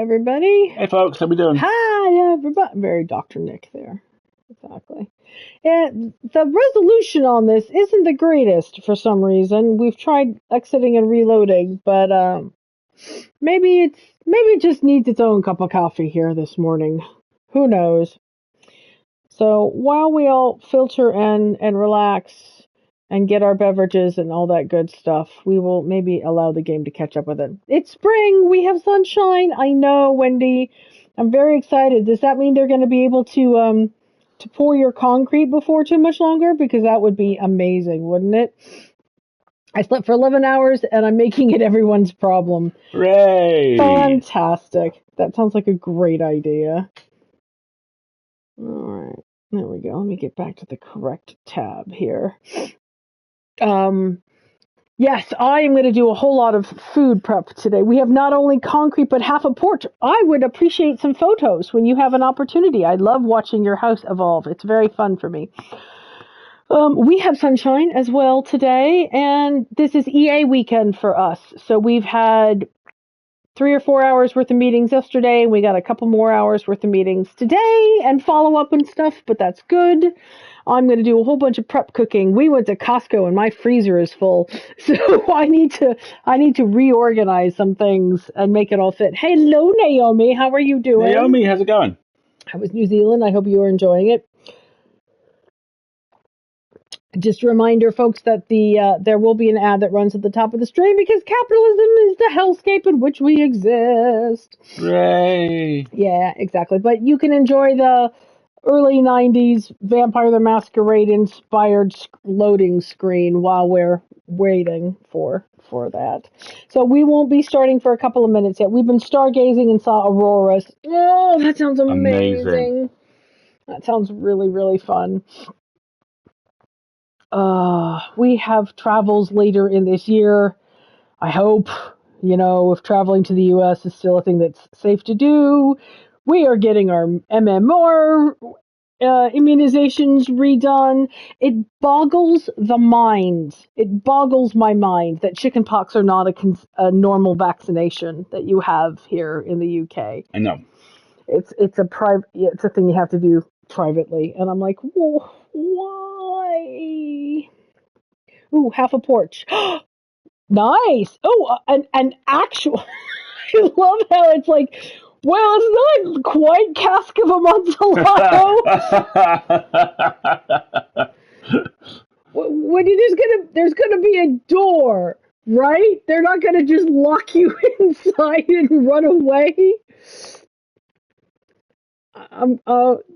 everybody. Hey, folks, how we doing? Hi, everybody. Very Dr. Nick there. Exactly. And the resolution on this isn't the greatest for some reason. We've tried exiting and reloading, but maybe it just needs its own cup of coffee here this morning. Who knows? So while we all filter and relax and get our beverages and all that good stuff, we will maybe allow the game to catch up with it. It's spring. We have sunshine. I know, Wendy. I'm very excited. Does that mean they're going to be able to pour your concrete before too much longer? Because that would be amazing, wouldn't it? I slept for 11 hours and I'm making it everyone's problem. Hooray! Fantastic. That sounds like a great idea. All right. There we go. Let me get back to the correct tab here. Yes, I am going to do a whole lot of food prep today. We have not only concrete, but half a porch. I would appreciate some photos when you have an opportunity. I love watching your house evolve. It's very fun for me. We have sunshine as well today, and this is EA weekend for us. So we've had 3 or 4 hours worth of meetings yesterday. We got a couple more hours worth of meetings today and follow up and stuff, but that's good. I'm going to do a whole bunch of prep cooking. We went to Costco and my freezer is full. So I need to reorganize some things and make it all fit. Hello, Naomi. How are you doing? Naomi, how's it going? How was New Zealand? I hope you are enjoying it. Just a reminder, folks, that there will be an ad that runs at the top of the stream because capitalism is the hellscape in which we exist. Hooray! Yeah, exactly. But you can enjoy the early 90s Vampire the Masquerade inspired loading screen while we're waiting for that. So we won't be starting for a couple of minutes yet. We've been stargazing and saw auroras. Oh, that sounds amazing. That sounds really, really fun. We have travels later in this year. I hope, if traveling to the U.S. is still a thing that's safe to do. We are getting our MMR immunizations redone. It boggles the mind. It boggles my mind that chickenpox are not a normal vaccination that you have here in the UK. I know. It's a thing you have to do privately, and I'm like, why? Ooh, half a porch. Nice. Oh, an actual. I love how it's like, well, it's not quite cask of Amontillado. When there's gonna be a door, right? They're not gonna just lock you inside and run away.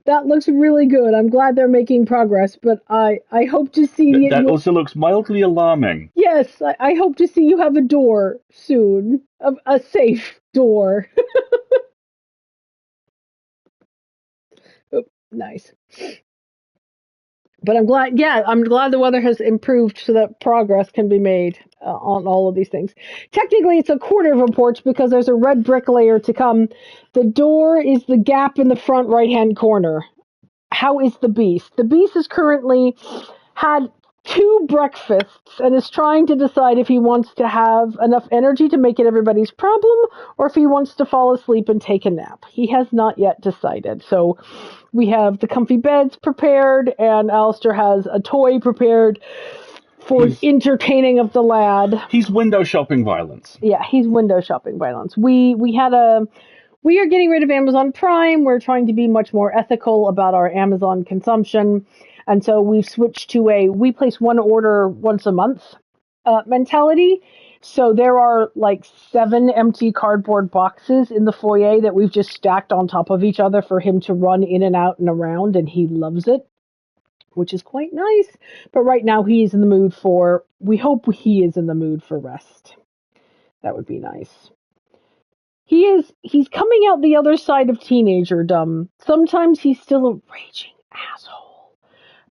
That looks really good. I'm glad they're making progress, but I hope to see that also looks mildly alarming. Yes, I hope to see you have a door soon, a safe door. Oh, nice. But I'm glad the weather has improved so that progress can be made on all of these things. Technically, it's a quarter of a porch because there's a red brick layer to come. The door is the gap in the front right-hand corner. How is the beast? The beast has currently had 2 breakfasts and is trying to decide if he wants to have enough energy to make it everybody's problem or if he wants to fall asleep and take a nap. He has not yet decided. So we have the comfy beds prepared, and Alistair has a toy prepared for entertaining of the lad. He's window shopping violence. Yeah, he's window shopping violence. We are getting rid of Amazon Prime. We're trying to be much more ethical about our Amazon consumption. And so we've switched to we place one order once a month mentality. So there are like 7 empty cardboard boxes in the foyer that we've just stacked on top of each other for him to run in and out and around, and he loves it, which is quite nice. But right now we hope he is in the mood for rest. That would be nice. He's coming out the other side of teenagerdom. Sometimes he's still a raging asshole.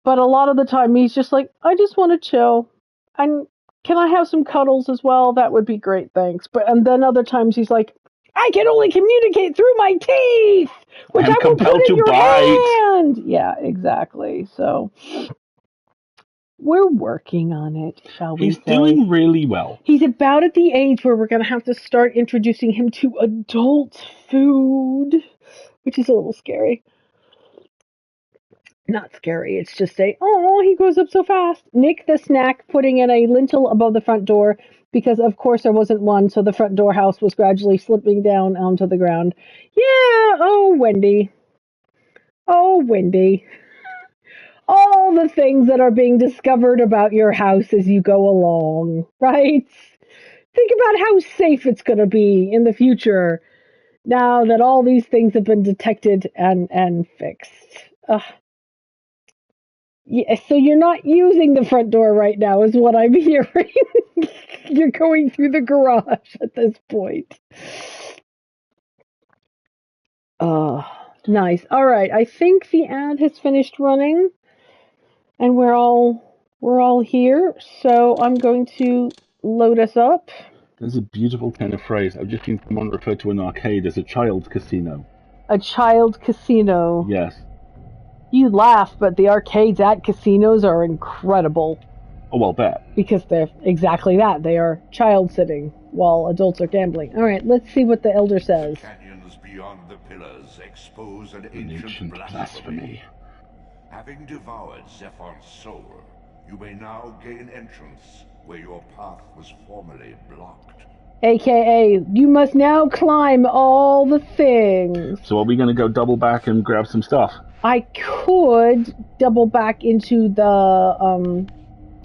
But a lot of the time he's just like, I just want to chill. And can I have some cuddles as well? That would be great, thanks. And then other times he's like, I can only communicate through my teeth, which I will put in your hand. Yeah, exactly. So We're working on it, shall we He's say. doing really well. He's about at the age where we're going to have to start introducing him to adult food, which is a little scary. Not scary, it's just he grows up so fast. Nick the snack putting in a lintel above the front door because, of course, there wasn't one, so the front door house was gradually slipping down onto the ground. Yeah, oh, Wendy. Oh, Wendy. All the things that are being discovered about your house as you go along, right? Think about how safe it's going to be in the future now that all these things have been detected and fixed. Yeah, so you're not using the front door right now, is what I'm hearing. You're going through the garage at this point. Nice. All right, I think the ad has finished running, and we're all here. So I'm going to load us up. There's a beautiful kind of phrase. I've just seen someone refer to an arcade as a child's casino. A child casino. Yes. You laugh, but the arcades at casinos are incredible. Oh, well, bet. Because they're exactly that. They are child sitting while adults are gambling. All right, let's see what the elder says. Canyons beyond the pillars expose an ancient blasphemy. Having devoured Zephyr's soul, you may now gain entrance where your path was formerly blocked. AKA, you must now climb all the things. So are we going to go double back and grab some stuff? I could double back into the,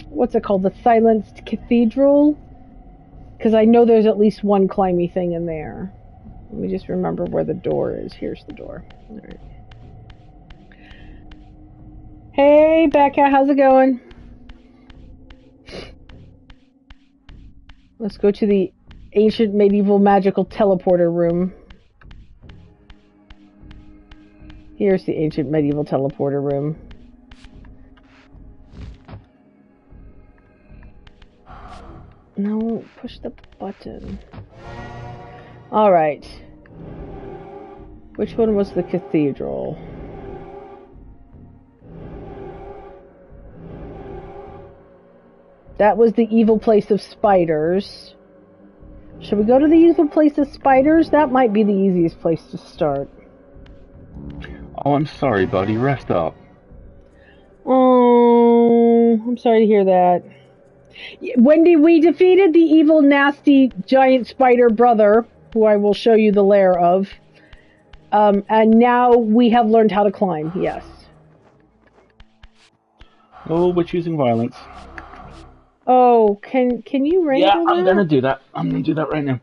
what's it called? The Silenced Cathedral? Because I know there's at least one climby thing in there. Let me just remember where the door is. Here's the door. All right. Hey, Becca, how's it going? Let's go to the ancient medieval magical teleporter room. Here's the ancient medieval teleporter room. No, push the button. Alright. Which one was the cathedral? That was the evil place of spiders. Should we go to the evil place of spiders? That might be the easiest place to start. Oh, I'm sorry, buddy. Rest up. Oh, I'm sorry to hear that. Wendy, we defeated the evil, nasty, giant spider brother, who I will show you the lair of. And now we have learned how to climb, yes. Oh, we're choosing violence. Oh, can you wrangle that? Yeah, I'm gonna do that. I'm gonna do that right now.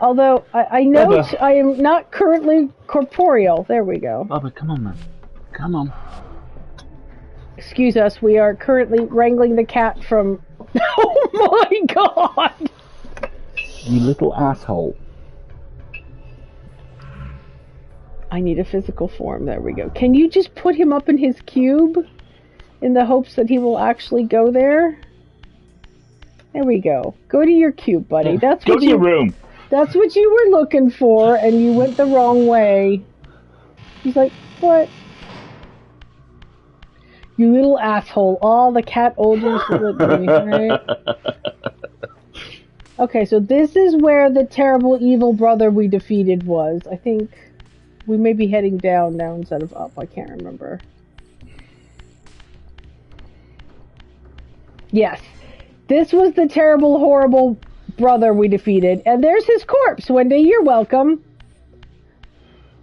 Although, I note I am not currently corporeal. There we go. Bubba, come on, man. Come on. Excuse us, we are currently wrangling the cat from... Oh my god! You little asshole. I need a physical form. There we go. Can you just put him up in his cube? In the hopes that he will actually go there? There we go. Go to your cube, buddy. Go to your room. That's what you were looking for, and you went the wrong way. He's like, what? You little asshole. All the cat olders with me, right? Okay, so this is where the terrible evil brother we defeated was. I think we may be heading down now instead of up. I can't remember. Yes. This was the terrible, horrible brother we defeated. And there's his corpse. Wendy, you're welcome.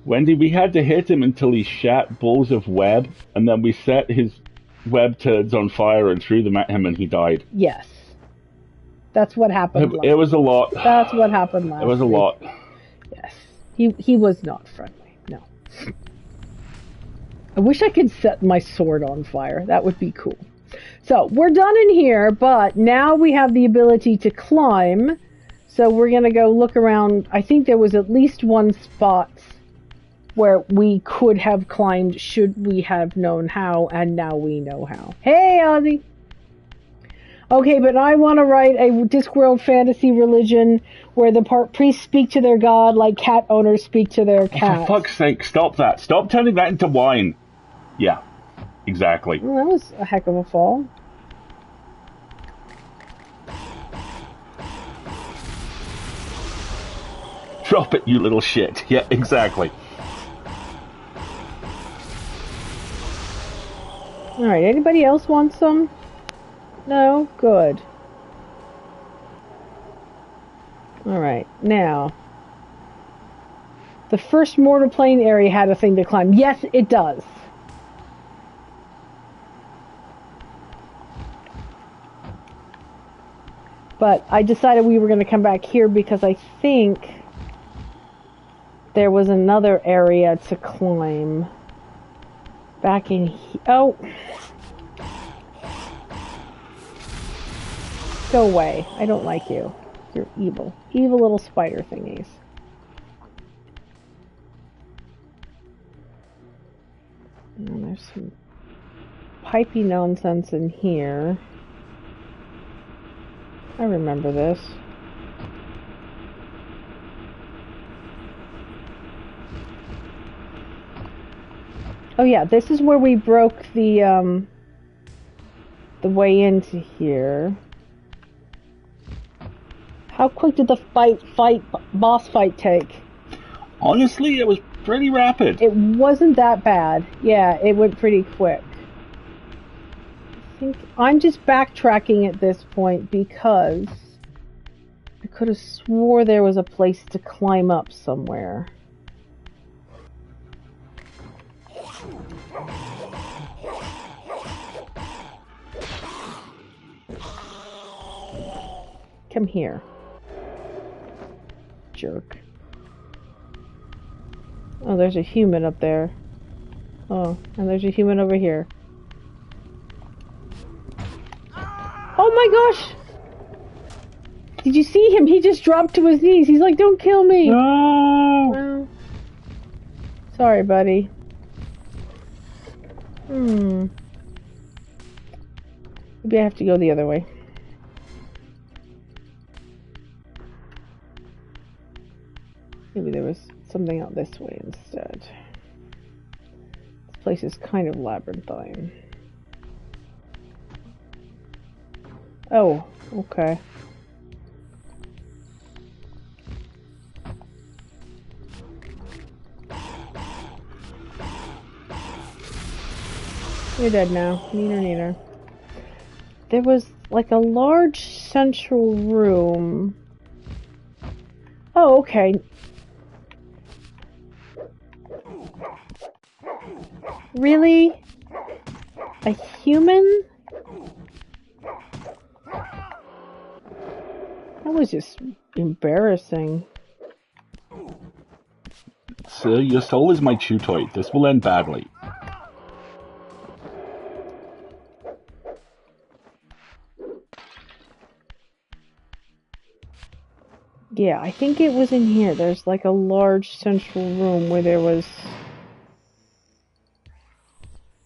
Wendy, we had to hit him until he shat balls of web, and then we set his web turds on fire and threw them at him, and he died. Yes. That's what happened It was a lot. That's what happened last It was a week. lot. Yes. He was not friendly. No. I wish I could set my sword on fire. That would be cool. So, we're done in here, but now we have the ability to climb. So we're going to go look around. I think there was at least one spot where we could have climbed should we have known how, and now we know how. Hey, Ozzy! Okay, but I want to write a Discworld fantasy religion where the priests speak to their god like cat owners speak to their cats. For fuck's sake, stop that. Stop turning that into wine. Yeah, exactly. Well, that was a heck of a fall. Drop it, you little shit. Yeah, exactly. Alright, anybody else want some? No? Good. Alright, now. The first mortar plane area had a thing to climb. Yes, it does. But I decided we were going to come back here because I think there was another area to climb. Back in here. Oh! Go away. I don't like you. You're evil. Evil little spider thingies. And there's some pipey nonsense in here. I remember this. Oh yeah, this is where we broke the way into here. How quick did the boss fight take? Honestly, it was pretty rapid. It wasn't that bad. Yeah, it went pretty quick. I think I'm just backtracking at this point because I could have swore there was a place to climb up somewhere. Come here. Jerk. Oh, there's a human up there. Oh, and there's a human over here. Oh my gosh! Did you see him? He just dropped to his knees. He's like, don't kill me! No! Well, sorry, buddy. Maybe I have to go the other way. Maybe there was something out this way instead. This place is kind of labyrinthine. Oh, okay. You're dead now. Neener, neener. There was like a large central room. Oh, okay. Really? A human? That was just embarrassing. Sir, your soul is my chew toy. This will end badly. Yeah, I think it was in here. There's like a large central room where there was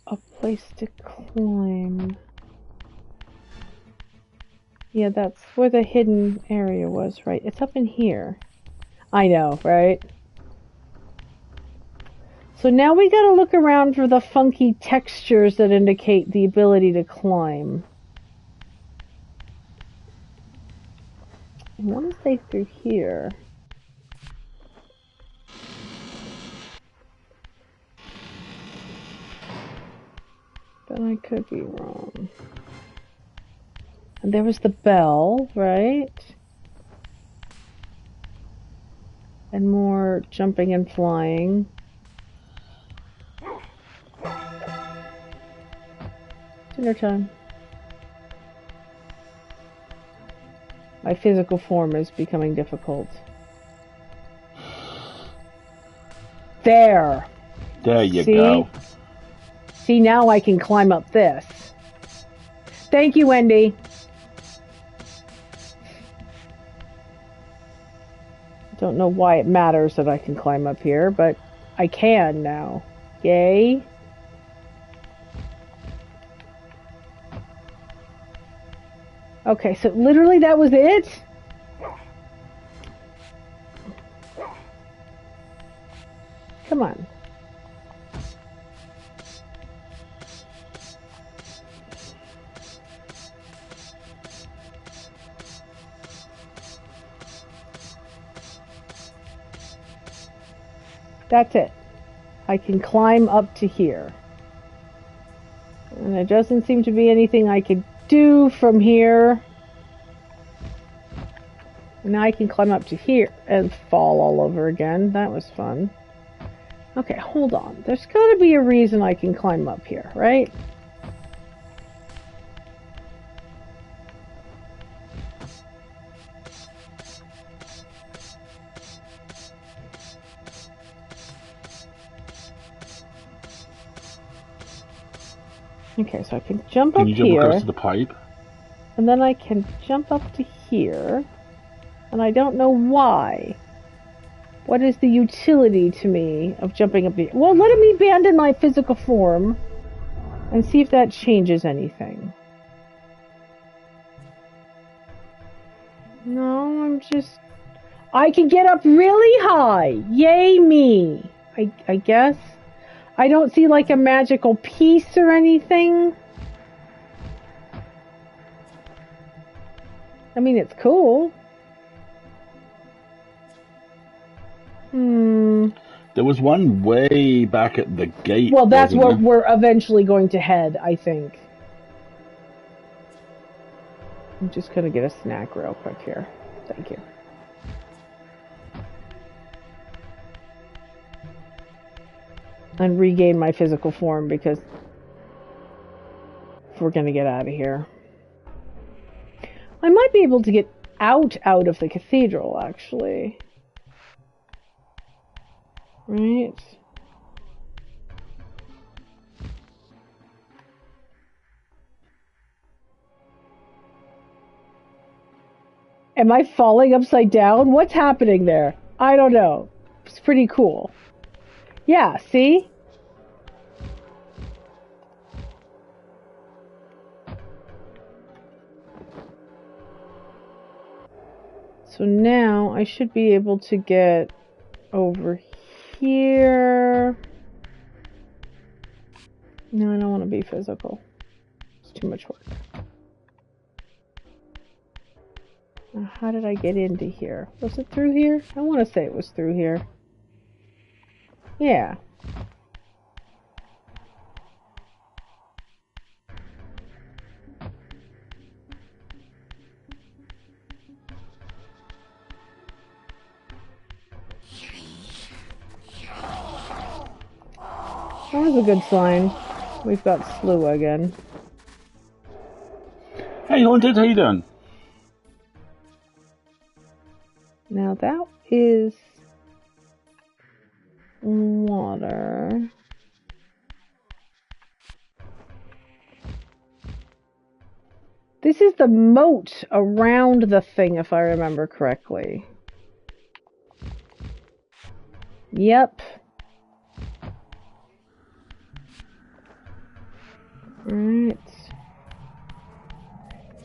a place to climb. Yeah, that's where the hidden area was, right? It's up in here. I know, right? So now we gotta look around for the funky textures that indicate the ability to climb. I want to say through here. But I could be wrong. And there was the bell, right? And more jumping and flying. Dinner time. My physical form is becoming difficult. There! There you go. See, now I can climb up this. Thank you, Wendy. Don't know why it matters that I can climb up here, but I can now. Yay. Okay, so literally that was it? Come on. That's it. I can climb up to here. And there doesn't seem to be anything I could do from here. Now I can climb up to here and fall all over again. That was fun. Okay, hold on. There's got to be a reason I can climb up here, right? Okay, so I can jump up here. Can you jump across to the pipe? And then I can jump up to here. And I don't know why. What is the utility to me of jumping up here? Well, let me abandon my physical form and see if that changes anything. No, I'm just... I can get up really high! Yay me! I guess. I don't see like a magical piece or anything. I mean, it's cool. There was one way back at the gate. Well, that's where we're eventually going to head, I think. I'm just going to get a snack real quick here. Thank you. And regain my physical form because if we're going to get out of here. I might be able to get out of the cathedral, actually. Right. Am I falling upside down? What's happening there? I don't know. It's pretty cool. Yeah, see? So now I should be able to get over here. No, I don't want to be physical. It's too much work. Now, how did I get into here? Was it through here? I want to say it was through here. Yeah. That was a good sign. We've got Slew again. Hey, Haunted, how you doing? Now that is water. This is the moat around the thing, if I remember correctly. Yep. Right.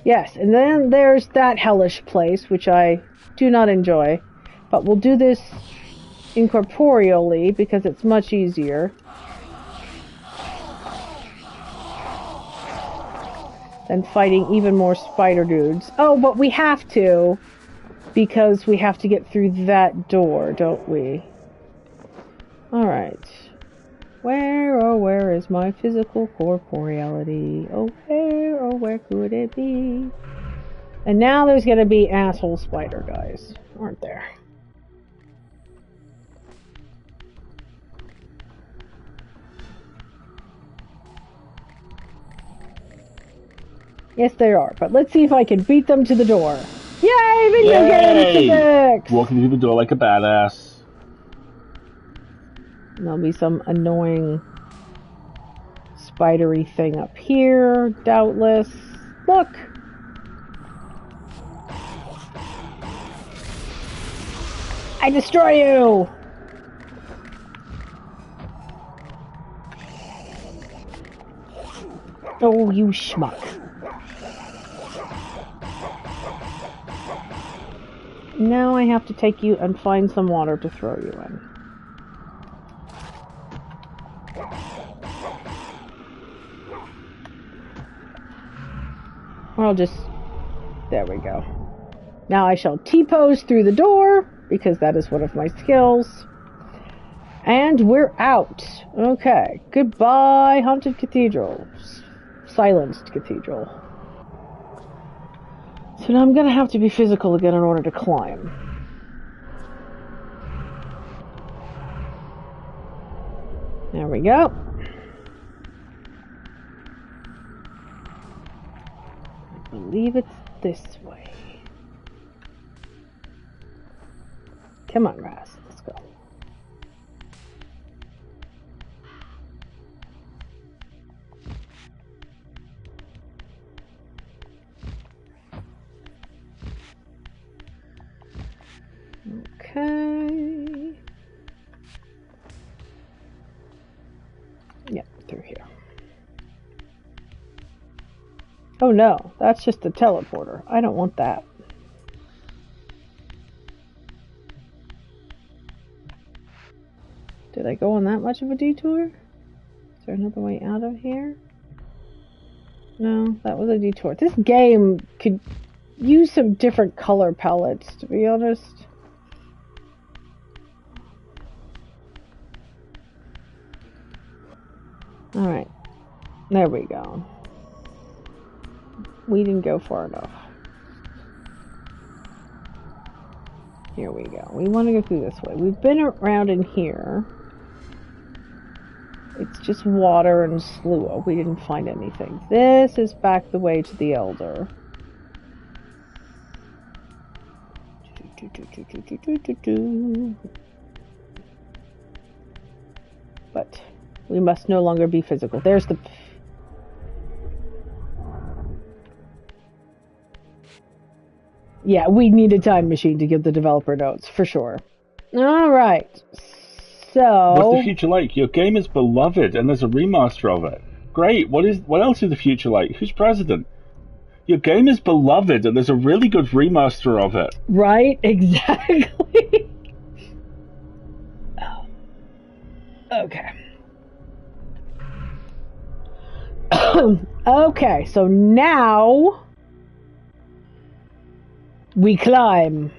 Yes, and then there's that hellish place, which I do not enjoy. But we'll do this incorporeally because it's much easier than fighting even more spider dudes. Oh, but we have to, because we have to get through that door, don't we? Alright. Where is my physical corporeality? Oh, where could it be? And now there's gonna be asshole spider guys, aren't there? Yes, there are, but let's see if I can beat them to the door. Yay, video game physics! Walking through the door like a badass. There'll be some annoying spidery thing up here, doubtless. Look! I destroy you! Oh, you schmuck. Now I have to take you and find some water to throw you in. Or I'll just... There we go. Now I shall T-pose through the door, because that is one of my skills. And we're out. Okay. Goodbye, Haunted Cathedral. Silenced Cathedral. So now I'm going to have to be physical again in order to climb. There we go. I believe it's this way. Come on, Raz. Let's go. Okay. Yep, through here. Oh no, that's just a teleporter. I don't want that. Did I go on that much of a detour? Is there another way out of here? No, that was a detour. This game could use some different color palettes, to be honest. Alright, there we go. We didn't go far enough. Here we go. We want to go through this way. We've been around in here. It's just water and slough. We didn't find anything. This is back the way to the Elder. But we must no longer be physical. There's the... Yeah, we need a time machine to give the developer notes, for sure. Alright. So... What's the future like? Your game is beloved, and there's a remaster of it. Great. What else is the future like? Who's president? Your game is beloved, and there's a really good remaster of it. Right? Exactly. Oh. Okay. Okay, so now we climb.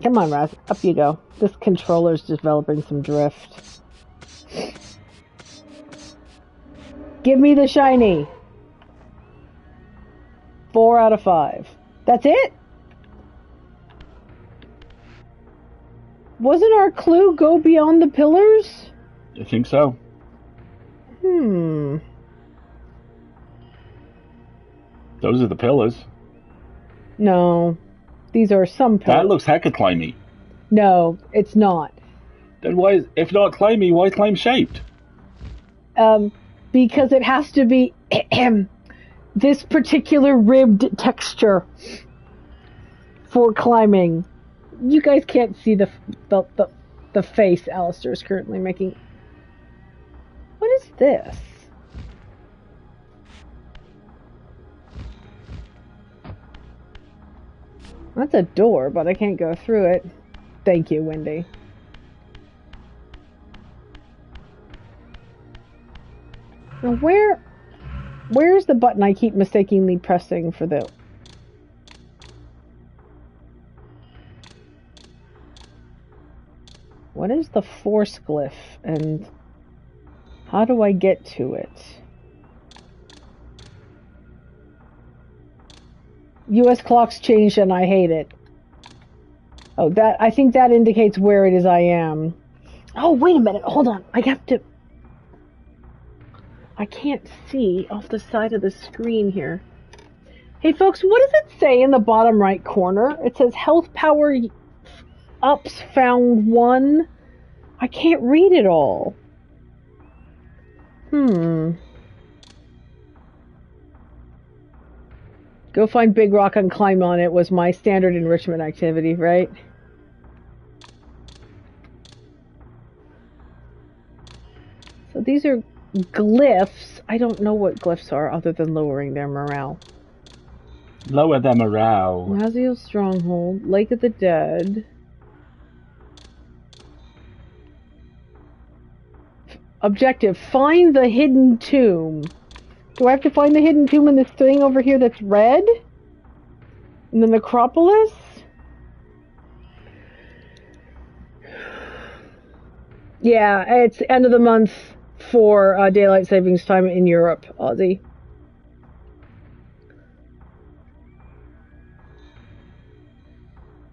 Come on, Raz. Up you go. This controller's developing some drift. Give me the shiny. 4 out of 5. That's it? Wasn't our clue go beyond the pillars? I think so. Hmm. Those are the pillars. No. These are some pillars. That looks hecka climby. No, it's not. Then why, if not climby, why climb shaped? Because it has to be this particular ribbed texture for climbing. You guys can't see the face Alistair is currently making. What is this? That's a door, but I can't go through it. Thank you, Wendy. Now where's the button I keep mistakenly pressing for the... What is the force glyph, and how do I get to it? US clocks changed and I hate it. Oh, I think that indicates where it is I am. Oh, wait a minute, hold on. I can't see off the side of the screen here. Hey folks, what does it say in the bottom right corner? It says health power ups found 1. I can't read it all. Go find Big Rock and climb on it was my standard enrichment activity, right? So these are glyphs. I don't know what glyphs are other than lowering their morale. Lower their morale. Raziel's Stronghold, Lake of the Dead. Objective, find the hidden tomb. Do I have to find the hidden tomb in this thing over here that's red? In the necropolis? Yeah, it's end of the month for daylight savings time in Europe, Aussie.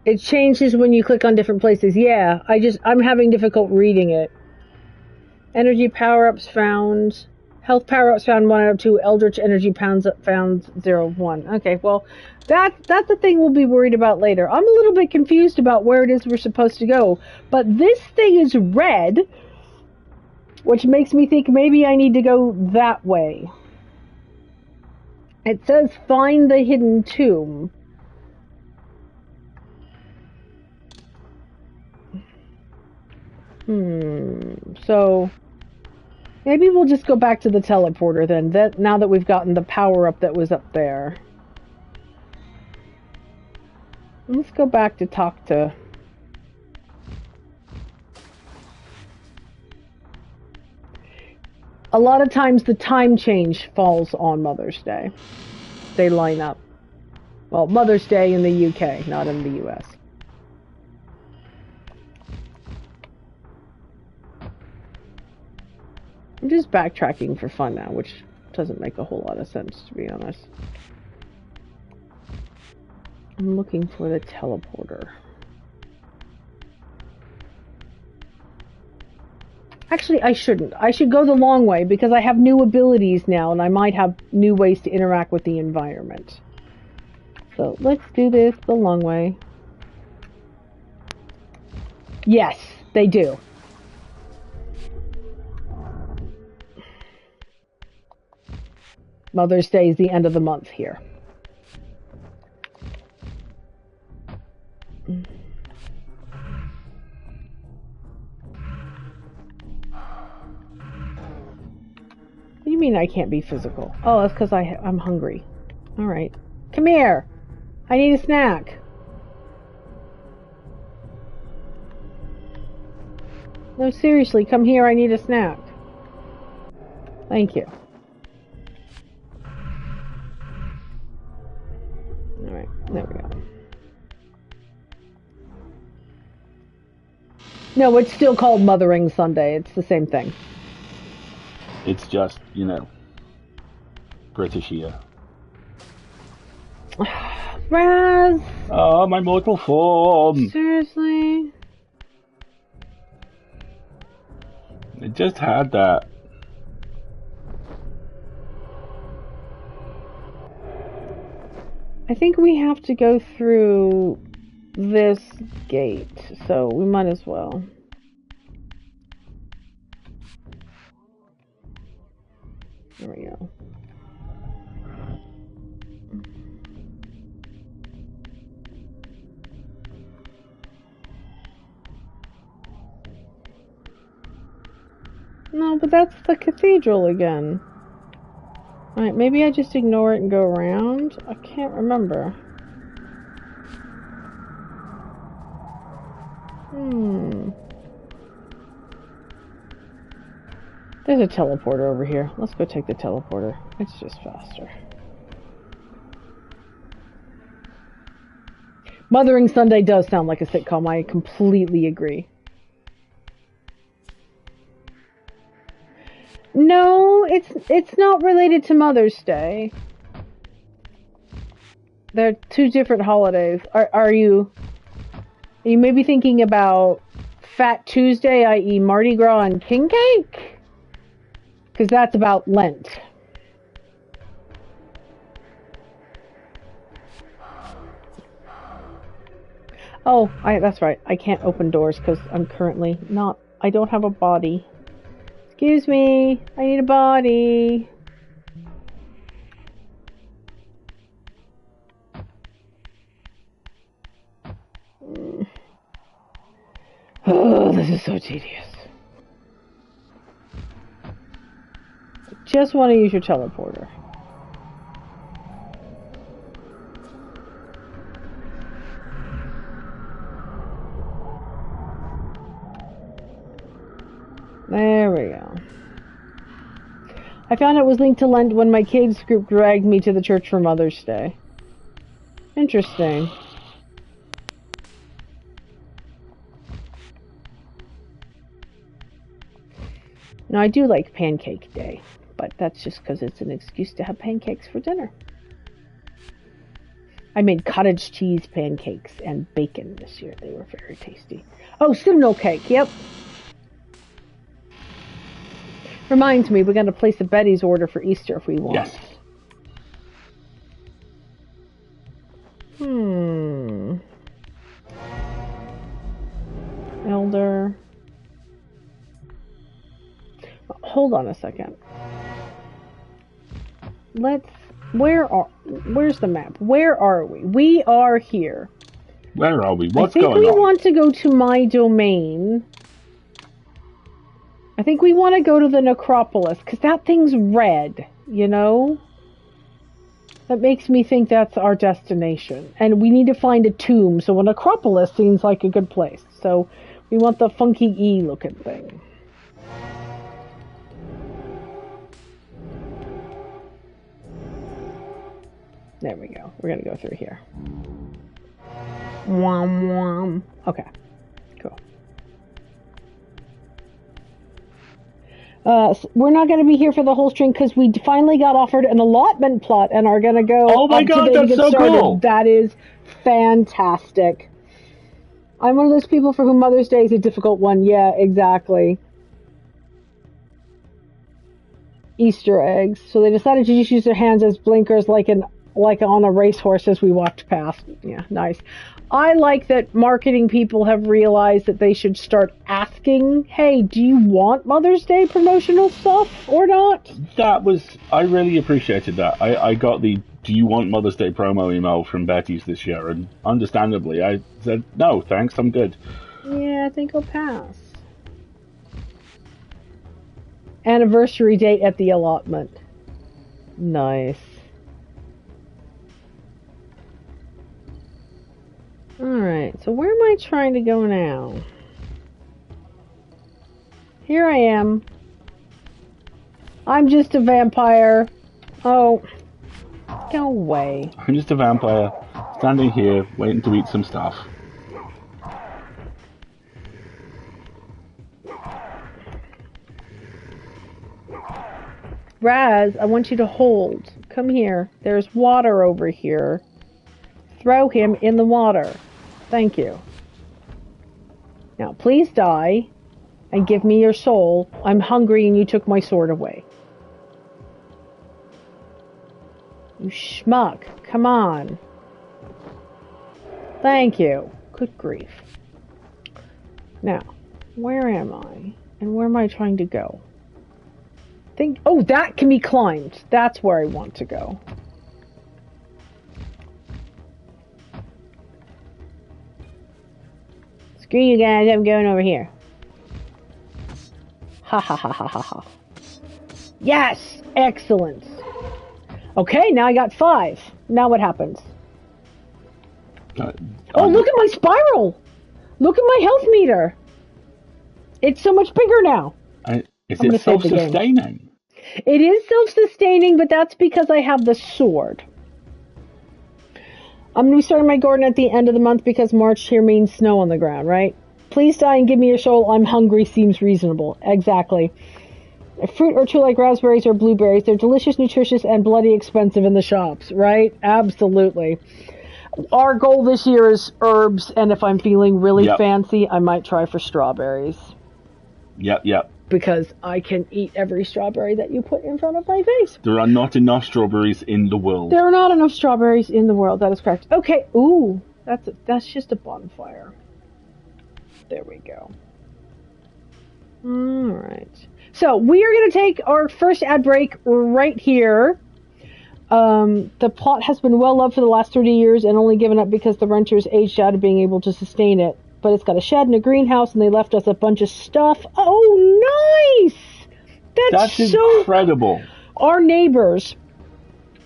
It changes when you click on different places. Yeah, I'm having difficult reading it. Energy power-ups found. Health power-ups found 1 out of 2. Eldritch energy pounds found 0 of 1. Okay, well, that's the thing we'll be worried about later. I'm a little bit confused about where it is we're supposed to go. But this thing is red, which makes me think maybe I need to go that way. It says find the hidden tomb. So maybe we'll just go back to the teleporter then, now that we've gotten the power-up that was up there. Let's go back to talk to... A lot of times the time change falls on Mother's Day. They line up. Well, Mother's Day in the UK, not in the US. I'm just backtracking for fun now, which doesn't make a whole lot of sense, to be honest. I'm looking for the teleporter. Actually, I shouldn't. I should go the long way, because I have new abilities now, and I might have new ways to interact with the environment. So, let's do this the long way. Yes, they do. Mother's Day is the end of the month here. What do you mean I can't be physical? Oh, that's because I'm hungry. Alright. Come here! I need a snack! No, seriously, come here, I need a snack. Thank you. Alright, there we go. No, it's still called Mothering Sunday. It's the same thing. It's just, you know, British here. Raz! Oh, my mortal form! Seriously? It just had that. I think we have to go through this gate, so we might as well. There we go. No, but that's the cathedral again. Alright, maybe I just ignore it and go around? I can't remember. There's a teleporter over here. Let's go take the teleporter. It's just faster. Mothering Sunday does sound like a sitcom. I completely agree. No, it's not related to Mother's Day. They're two different holidays. Are you maybe thinking about Fat Tuesday, i.e. Mardi Gras and King Cake? Because that's about Lent. Oh, that's right. I can't open doors because I'm currently not... I don't have a body. Excuse me. I need a body. Oh, this is so tedious. I just want to use your teleporter. There we go. I found it was linked to Lent when my kids group dragged me to the church for Mother's Day. Interesting. Now, I do like Pancake Day, but that's just because it's an excuse to have pancakes for dinner. I made cottage cheese pancakes and bacon this year. They were very tasty. Oh, simnel cake, yep. Reminds me, we got to place a Betty's order for Easter if we want. Yes. Elder. Hold on a second. Where's the map? Where are we? We are here. Where are we? What's going on? I think we want to go to my domain. I think we want to go to the necropolis, because that thing's red, you know? That makes me think that's our destination. And we need to find a tomb, so a necropolis seems like a good place. So we want the funky E-looking thing. There we go. We're going to go through here. Wom wom. Okay. Cool. We're not going to be here for the whole stream because we finally got offered an allotment plot and are going to go. Oh my god, that's so cool! That is fantastic. I'm one of those people for whom Mother's Day is a difficult one. Yeah, exactly. Easter eggs. So they decided to just use their hands as blinkers like on a racehorse as we walked past. Yeah, nice. I like that marketing people have realized that they should start asking, hey, do you want Mother's Day promotional stuff or not? I really appreciated that. I got the do you want Mother's Day promo email from Betty's this year, and understandably I said, no, thanks, I'm good. Yeah, I think I'll pass. Anniversary date at the allotment. Nice. Alright, so where am I trying to go now? Here I am. I'm just a vampire. Oh, go away. I'm just a vampire, standing here, waiting to eat some stuff. Raz, I want you to hold. Come here. There's water over here. Throw him in the water. Thank you. Now, please die and give me your soul. I'm hungry and you took my sword away. You schmuck. Come on. Thank you. Good grief. Now, where am I? And where am I trying to go? Oh, that can be climbed. That's where I want to go. Screw you guys, I'm going over here. Ha ha ha ha ha ha. Yes! Excellent. Okay, now I got 5. Now what happens? Oh, look at my spiral! Look at my health meter! It's so much bigger now. Is it self-sustaining? It is self-sustaining, but that's because I have the sword. I'm going to be starting my garden at the end of the month because March here means snow on the ground, right? Please die and give me your soul. I'm hungry seems reasonable. Exactly. A fruit or two like raspberries or blueberries. They're delicious, nutritious, and bloody expensive in the shops, right? Absolutely. Our goal this year is herbs, and if I'm feeling really fancy, I might try for strawberries. Yep. Because I can eat every strawberry that you put in front of my face. There are not enough strawberries in the world. There are not enough strawberries in the world. That is correct. Okay. Ooh, that's just a bonfire. There we go. All right. So we are going to take our first ad break right here. The plot has been well loved for the last 30 years and only given up because the renters aged out of being able to sustain it. But it's got a shed and a greenhouse, and they left us a bunch of stuff. Oh, nice! That's so incredible. Our neighbors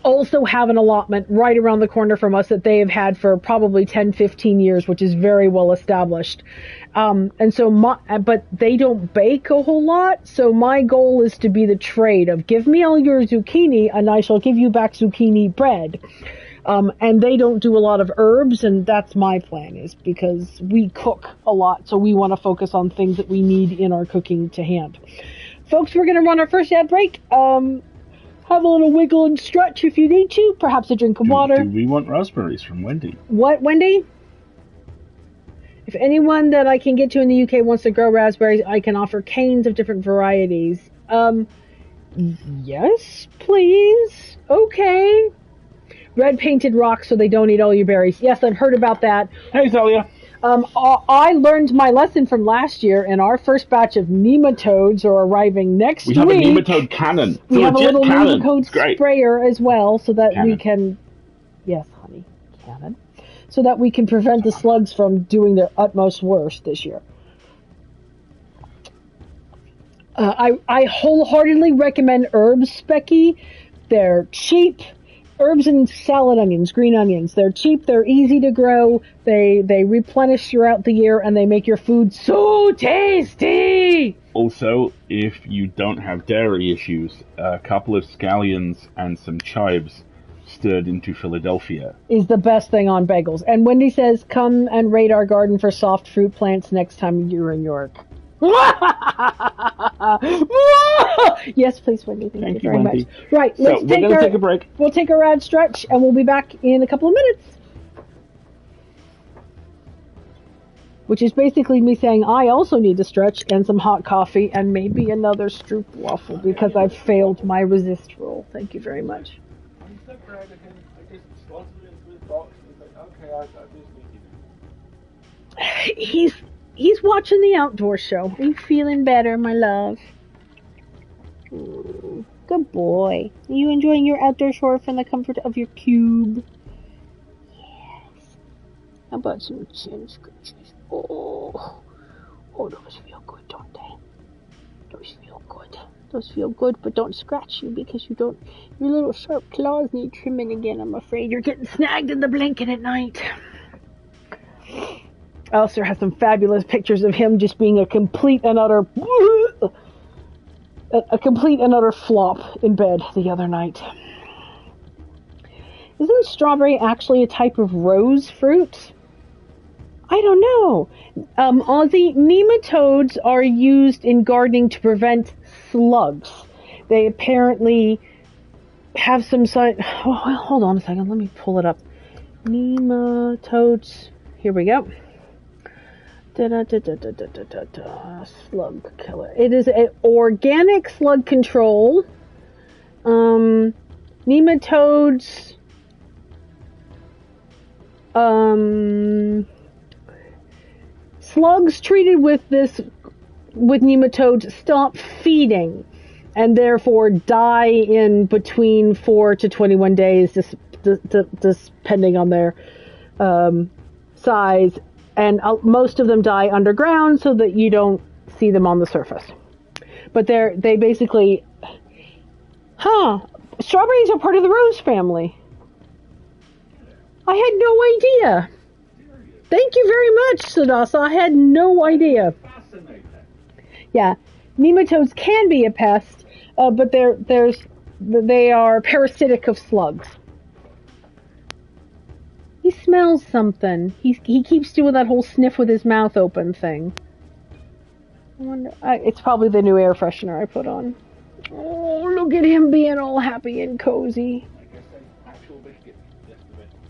also have an allotment right around the corner from us that they have had for probably 10, 15 years, which is very well established. And so, but they don't bake a whole lot, so my goal is to be the trade of give me all your zucchini, and I shall give you back zucchini bread. And they don't do a lot of herbs, and that's my plan, is because we cook a lot, so we want to focus on things that we need in our cooking to hand. folks, we're going to run our first ad break. Have a little wiggle and stretch if you need to. Perhaps a drink of water. Do we want raspberries from Wendy? What, Wendy? If anyone that I can get to in the UK wants to grow raspberries, I can offer canes of different varieties. Yes, please. Okay. Red painted rocks so they don't eat all your berries. Yes, I've heard about that. Hey, Zelia. I learned my lesson from last year, and our first batch of nematodes are arriving next week. We have a nematode cannon. We have a little cannon. nematode sprayer as well, so that we can... Yes, honey, cannon. So that we can prevent the slugs from doing their utmost worst this year. I wholeheartedly recommend herbs, Specky. They're cheap. Herbs and salad onions, green onions. They're cheap, they're easy to grow, they replenish throughout the year, and they make your food so tasty! Also, if you don't have dairy issues, a couple of scallions and some chives stirred into Philadelphia is the best thing on bagels. And Wendy says, come and raid our garden for soft fruit plants next time you're in York. Yes, please, Wendy. Thank you very much. Right, let's take a break. We'll take our ad stretch, and we'll be back in a couple of minutes. Which is basically me saying I also need to stretch and some hot coffee and maybe another stroop waffle because I've failed my resist roll. Thank you very much. He's watching the outdoor show. Are you feeling better, my love? Good boy. Are you enjoying your outdoor show from the comfort of your cube? Yes. How about some chin scratches? Oh, those feel good, don't they? Those feel good. Those feel good, but don't scratch you because you don't. Your little sharp claws need trimming again. I'm afraid you're getting snagged in the blanket at night. Alistair has some fabulous pictures of him just being a complete and utter flop in bed the other night. Isn't strawberry actually a type of rose fruit? I don't know. Aussie, nematodes are used in gardening to prevent slugs. They apparently have some side... Oh, hold on a second. Let me pull it up. Nematodes. Here we go. Slug killer. It is an organic slug control. Nematodes. Slugs treated with nematodes stop feeding, and therefore die in between 4 to 21 days, depending on their size. And most of them die underground so that you don't see them on the surface. But they basically... Strawberries are part of the rose family. I had no idea. Thank you very much, Sadasa. I had no idea. Yeah, nematodes can be a pest, but they are parasitic of slugs. He smells something. He keeps doing that whole sniff with his mouth open thing. I wonder. It's probably the new air freshener I put on. Oh, look at him being all happy and cozy.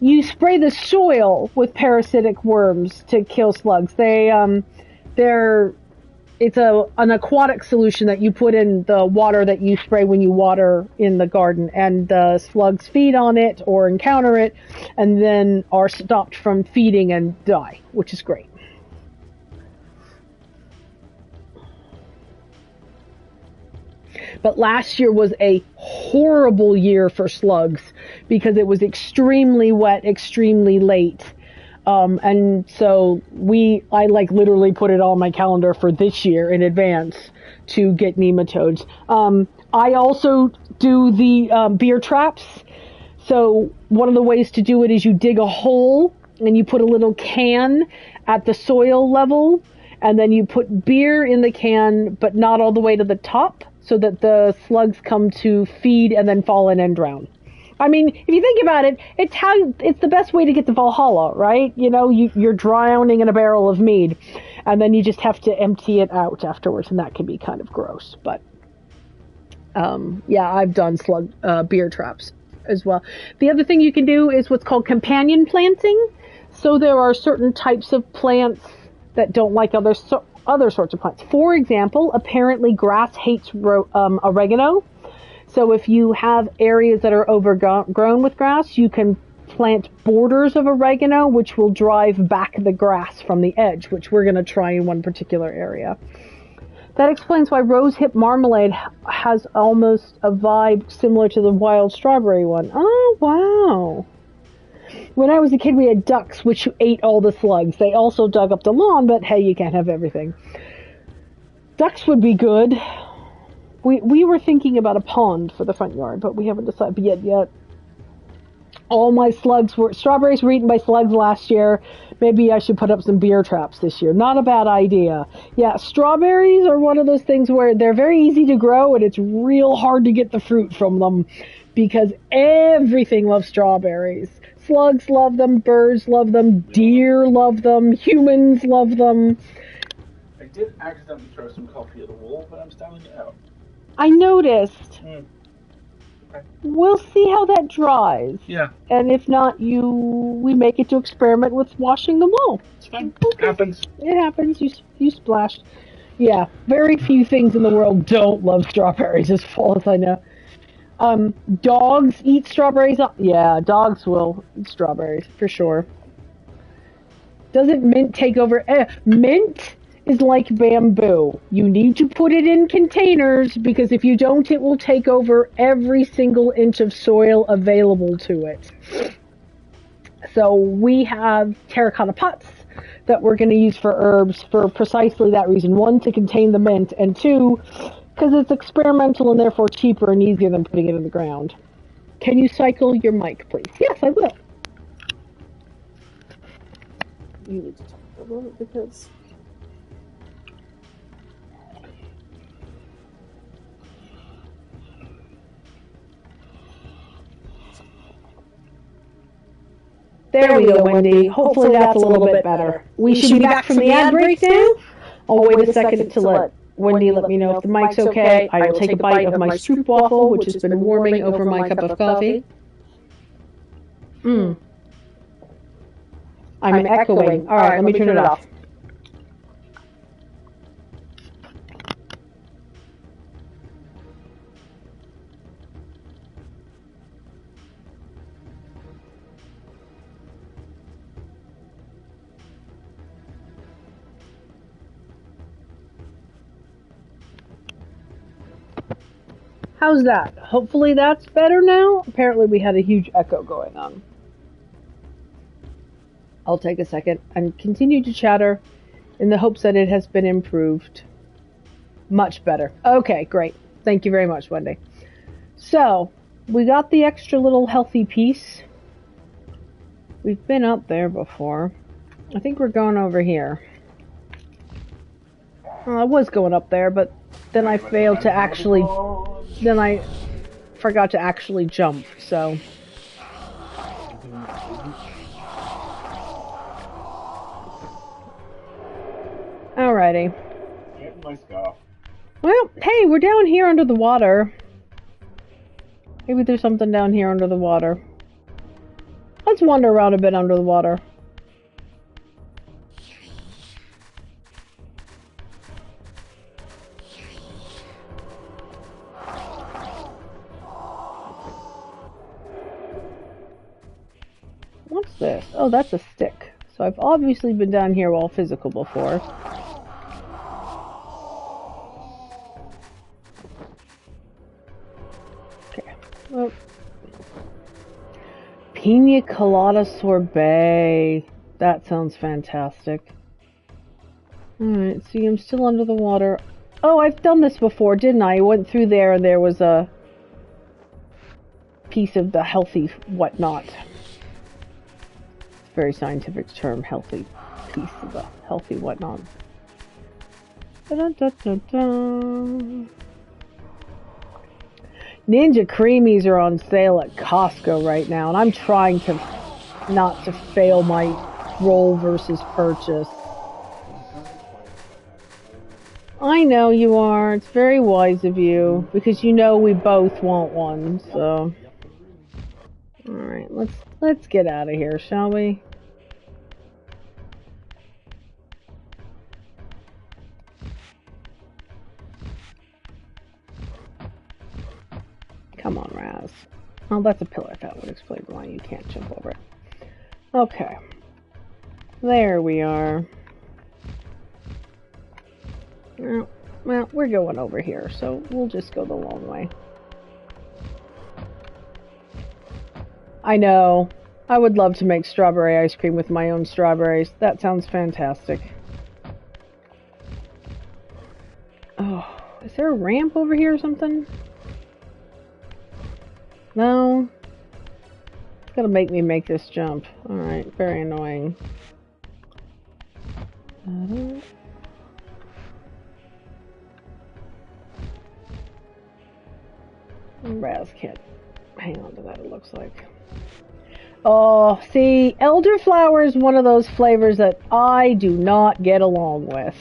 You spray the soil with parasitic worms to kill slugs. It's an aquatic solution that you put in the water that you spray when you water in the garden, and the slugs feed on it or encounter it and then are stopped from feeding and die, which is great. But last year was a horrible year for slugs because it was extremely wet, extremely late. And so I literally put it on my calendar for this year in advance to get nematodes. I also do the beer traps. So one of the ways to do it is you dig a hole and you put a little can at the soil level, and then you put beer in the can, but not all the way to the top, so that the slugs come to feed and then fall in and drown. I mean, if you think about it, it's the best way to get to Valhalla, right? You know, you're drowning in a barrel of mead, and then you just have to empty it out afterwards, and that can be kind of gross. But Yeah, I've done slug beer traps as well. The other thing you can do is what's called companion planting. So there are certain types of plants that don't like other sorts of plants. For example, apparently grass hates oregano. So if you have areas that are overgrown with grass, you can plant borders of oregano, which will drive back the grass from the edge, which we're going to try in one particular area. That explains why rosehip marmalade has almost a vibe similar to the wild strawberry one. Oh, wow. When I was a kid, we had ducks, which ate all the slugs. They also dug up the lawn, but hey, you can't have everything. Ducks would be good. We were thinking about a pond for the front yard, but we haven't decided yet. All my strawberries were eaten by slugs last year. Maybe I should put up some beer traps this year. Not a bad idea. Yeah, strawberries are one of those things where they're very easy to grow and it's real hard to get the fruit from them because everything loves strawberries. Slugs love them, birds love them, deer love them, humans love them. I did accidentally throw some coffee at the wall, but I'm standing it out. I noticed. Okay. We'll see how that dries. Yeah. And if not, we may get to experiment with washing the wall. It's fine. Okay. It happens. It happens. You splashed. Yeah, very few things in the world don't love strawberries, as far as I know. Dogs eat strawberries. Yeah, dogs will eat strawberries, for sure. Doesn't mint take over? Mint is like bamboo. You need to put it in containers because if you don't, it will take over every single inch of soil available to it. So we have terracotta pots that we're going to use for herbs for precisely that reason. One, to contain the mint, and two, because it's experimental and therefore cheaper and easier than putting it in the ground. Can you cycle your mic, please? Yes, I will. You need to talk a little bit because... There we go, Wendy. Hopefully that's a little bit better. We should be back from the ad break now. I'll wait a second to let Wendy let me know if the mic's okay. I will take a bite of my stroop waffle, which has been warming over my cup of coffee. I'm echoing. All right, let me turn it off. How's that? Hopefully that's better now. Apparently we had a huge echo going on. I'll take a second and continue to chatter in the hopes that it has been improved. Much better. Okay, great. Thank you very much, Wendy. So, we got the extra little healthy piece. We've been up there before. I think we're going over here. Well, I was going up there, but then I failed to actually... Then I forgot to actually jump, so... Alrighty. Get my scarf. Well, hey, we're down here under the water. Maybe there's something down here under the water. Let's wander around a bit under the water. What's this? Oh, that's a stick. So I've obviously been down here while physical before. Okay. Well, Pina colada sorbet. That sounds fantastic. Alright, see, I'm still under the water. Oh, I've done this before, didn't I? I went through there and there was a piece of the healthy whatnot. Very scientific term, healthy piece of the healthy whatnot. Da-da-da-da-da. Ninja Creamies are on sale at Costco right now, and I'm trying to not to fail my roll versus purchase. I know you are. It's very wise of you, because you know we both want one, so... Alright, let's get out of here, shall we? Come on, Raz. Oh, that's a pillar. That would explain why you can't jump over it. Okay. There we are. Well, we're going over here, so we'll just go the long way. I know. I would love to make strawberry ice cream with my own strawberries. That sounds fantastic. Oh, is there a ramp over here or something? No. It's gonna make me make this jump. Alright, very annoying. Raz can't hang on to that, it looks like. Oh, see, elderflower is one of those flavors that I do not get along with.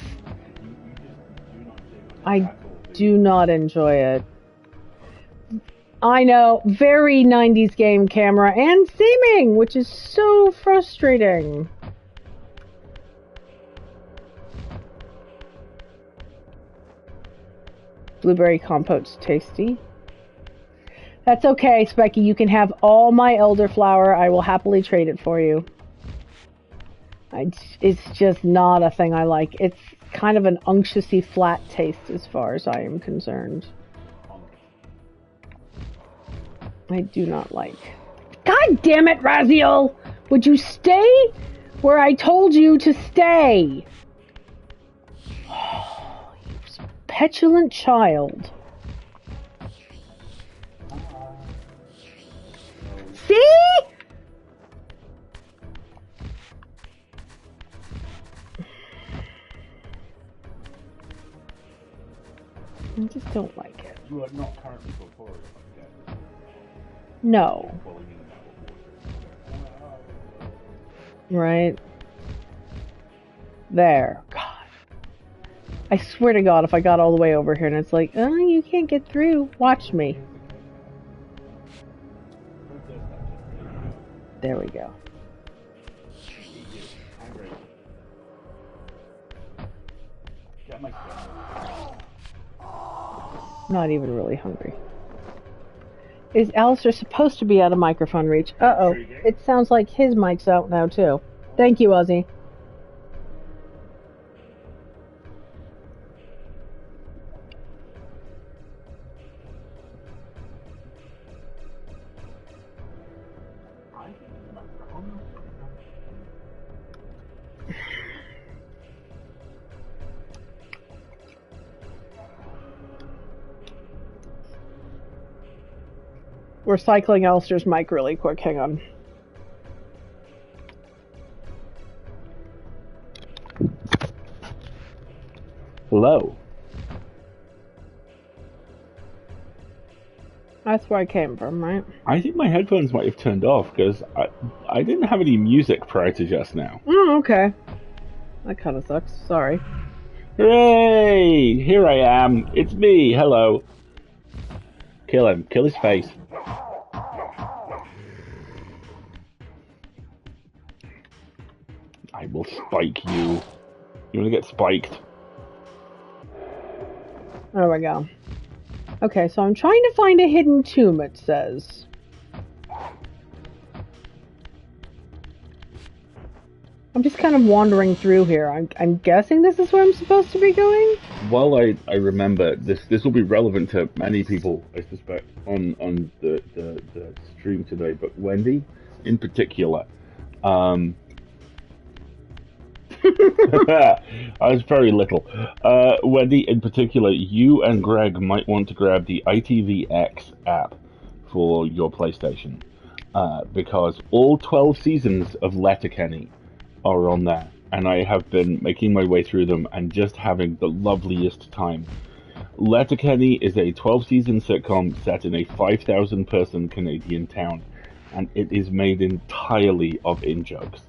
I do not enjoy it. I know, very 90s game camera and theming, which is so frustrating. Blueberry compote's tasty. That's okay, Specky. You can have all my elderflower. I will happily trade it for you. It's just not a thing I like. It's kind of an unctuously flat taste as far as I am concerned. I do not like. God damn it, Raziel! Would you stay where I told you to stay? Oh, you petulant child. See? I just don't like it. You are not currently corporeal. No. Right. There. God. I swear to God, if I got all the way over here and it's like, oh, you can't get through. Watch me. There we go. Not even really hungry. Is Alistair supposed to be out of microphone reach? Uh-oh. It sounds like his mic's out now, too. Thank you, Ozzy. We're cycling Alistair's mic really quick. Hang on. Hello. That's where I came from, right? I think my headphones might have turned off because I didn't have any music prior to just now. Oh, okay. That kind of sucks. Sorry. Hooray! Here I am. It's me. Hello. Kill him. Kill his face. I will spike you. You want to get spiked? There we go. Okay, so I'm trying to find a hidden tomb, it says. I'm just kind of wandering through here. I'm guessing this is where I'm supposed to be going? Well, I remember, this will be relevant to many people, I suspect, on the stream today, but Wendy, in particular, I was very little. Wendy, in particular, you and Greg might want to grab the ITVX app for your PlayStation, because all 12 seasons of Letterkenny are on there, and I have been making my way through them and just having the loveliest time. Letterkenny is a 12-season sitcom set in a 5,000-person Canadian town, and it is made entirely of in-jokes.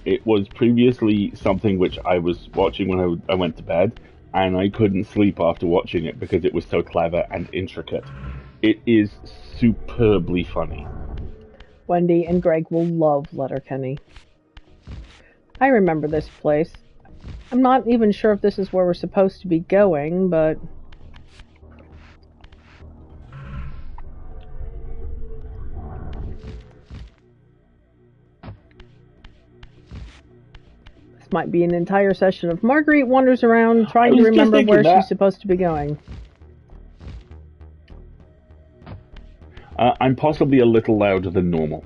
It was previously something which I was watching when I went to bed, and I couldn't sleep after watching it because it was so clever and intricate. It is superbly funny. Wendy and Greg will love Letterkenny. I remember this place. I'm not even sure if this is where we're supposed to be going, but... this might be an entire session of Marguerite wanders around trying to remember where she's supposed to be going. I'm possibly a little louder than normal.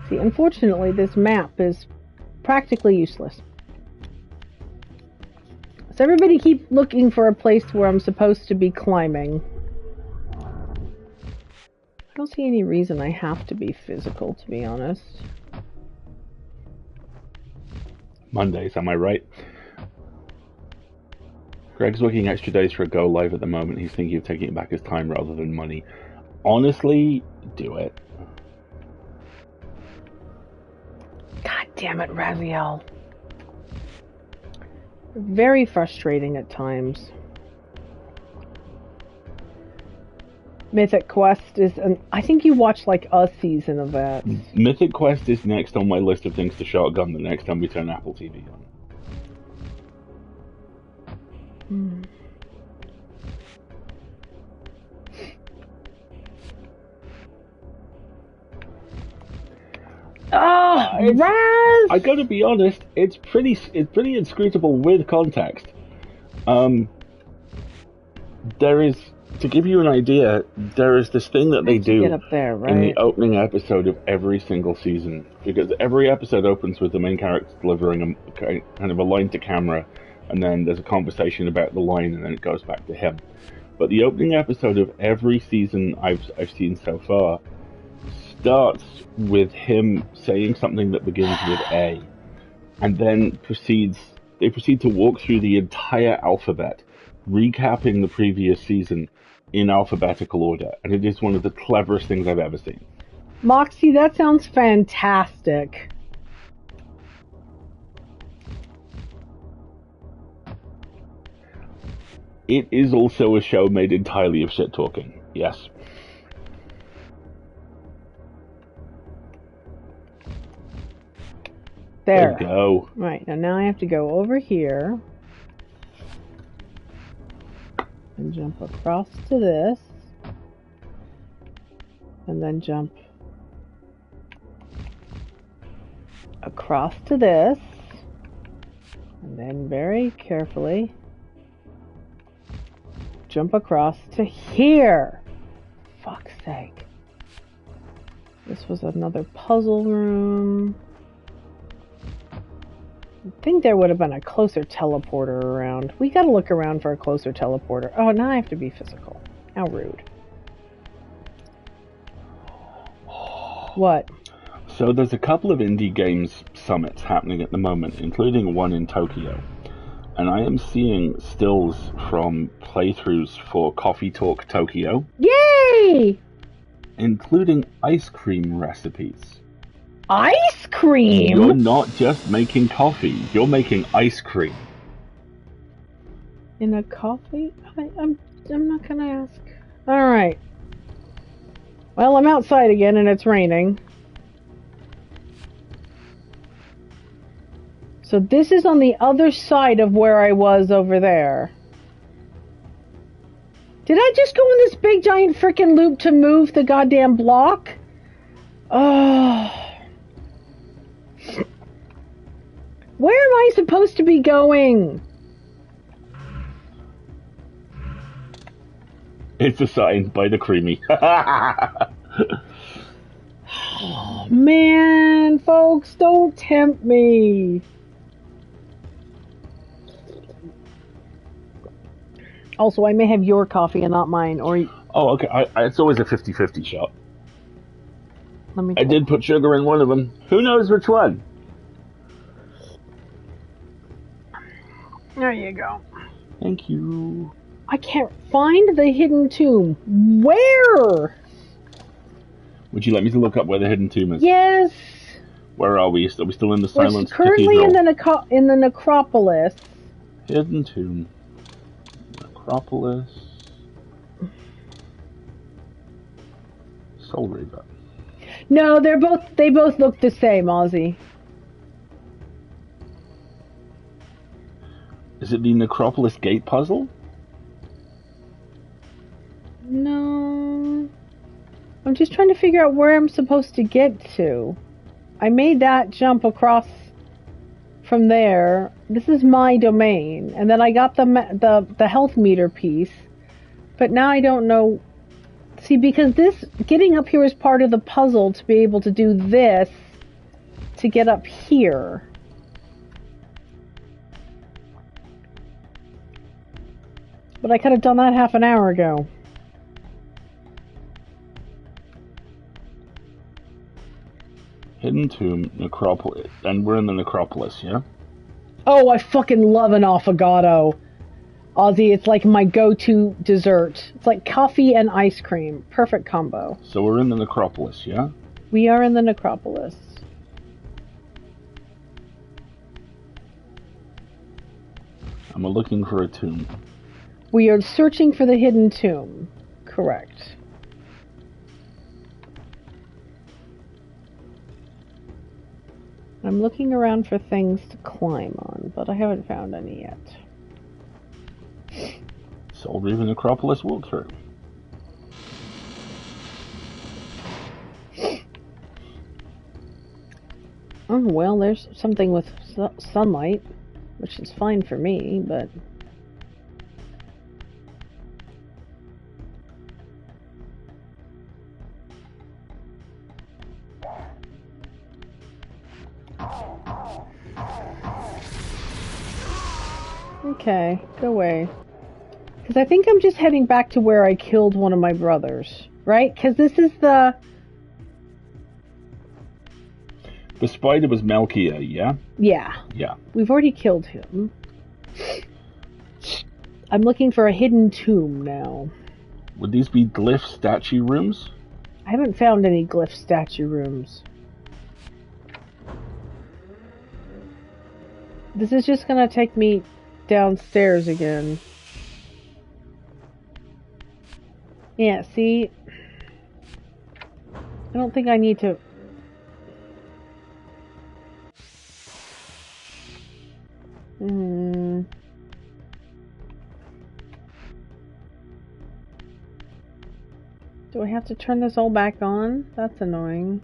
See, unfortunately, this map is practically useless. So everybody keep looking for a place where I'm supposed to be climbing. I don't see any reason I have to be physical, to be honest. Mondays, am I right? Greg's working extra days for a go live at the moment. He's thinking of taking it back as time rather than money. Honestly, do it. God damn it, Raziel. Very frustrating at times. Mythic Quest is I think you watched like a season of that. Mythic Quest is next on my list of things to shotgun the next time we turn Apple TV on. Oh, Raz! I gotta be honest, it's pretty inscrutable with context. There is, to give you an idea, there is this thing that they do get up there, right? in the opening episode of every single season, because every episode opens with the main character delivering a kind of a line to camera, and then there's a conversation about the line, and then it goes back to him. But the opening episode of every season I've seen so far starts with him saying something that begins with A, and then they proceed to walk through the entire alphabet, recapping the previous season in alphabetical order, and it is one of the cleverest things I've ever seen. Moxie, that sounds fantastic. It is also a show made entirely of shit talking, yes. There. There you go. Right, now I have to go over here and jump across to this, and then jump across to this, and then very carefully jump across to here. Fuck's sake. This was another puzzle room. I think there would have been a closer teleporter around. We gotta look around for a closer teleporter. Oh, now I have to be physical. How rude. What? So there's a couple of indie games summits happening at the moment, including one in Tokyo. And I am seeing stills from playthroughs for Coffee Talk Tokyo. Yay! Including ice cream recipes. Ice cream? You're not just making coffee, you're making ice cream. In a coffee? I'm not gonna ask. Alright. Well, I'm outside again and it's raining. So this is on the other side of where I was over there. Did I just go in this big giant frickin' loop to move the goddamn block? Oh. Where am I supposed to be going? It's a sign by the creamy. Oh, man, folks, don't tempt me. Also, I may have your coffee and not mine, or... Oh, okay. It's always a 50-50 shot. Let me... I did put sugar in one of them. Who knows which one? There you go. Thank you. I can't find the hidden tomb. Where? Would you like me to look up where the hidden tomb is? Yes. Where are we? Are we still in the We're Silence currently Cathedral? in the necropolis. Hidden tomb. Necropolis. Soul Reaver. No, they both look the same, Ozzy. Is it the Necropolis gate puzzle? No. I'm just trying to figure out where I'm supposed to get to. I made that jump across from there. This is my domain. And then I got the health meter piece. But now I don't know. See, because getting up here is part of the puzzle to be able to do this to get up here. But I could have done that half an hour ago. Hidden tomb, necropolis, and we're in the necropolis, yeah? Oh, I fucking love an affogato. Ozzy, it's like my go-to dessert. It's like coffee and ice cream. Perfect combo. So we're in the necropolis, yeah? We are in the necropolis. And we're looking for a tomb. We are searching for the hidden tomb. Correct. I'm looking around for things to climb on, but I haven't found any yet. Soul Reaver Necropolis walkthrough. Oh, well, there's something with sunlight, which is fine for me, but... Okay, go away. Because I think I'm just heading back to where I killed one of my brothers, right? Because this is the... The spider was Melchior, yeah? Yeah. Yeah. We've already killed him. I'm looking for a hidden tomb now. Would these be glyph statue rooms? I haven't found any glyph statue rooms. This is just gonna take me downstairs again. Yeah, see? I don't think I need to... Do I have to turn this all back on? That's annoying.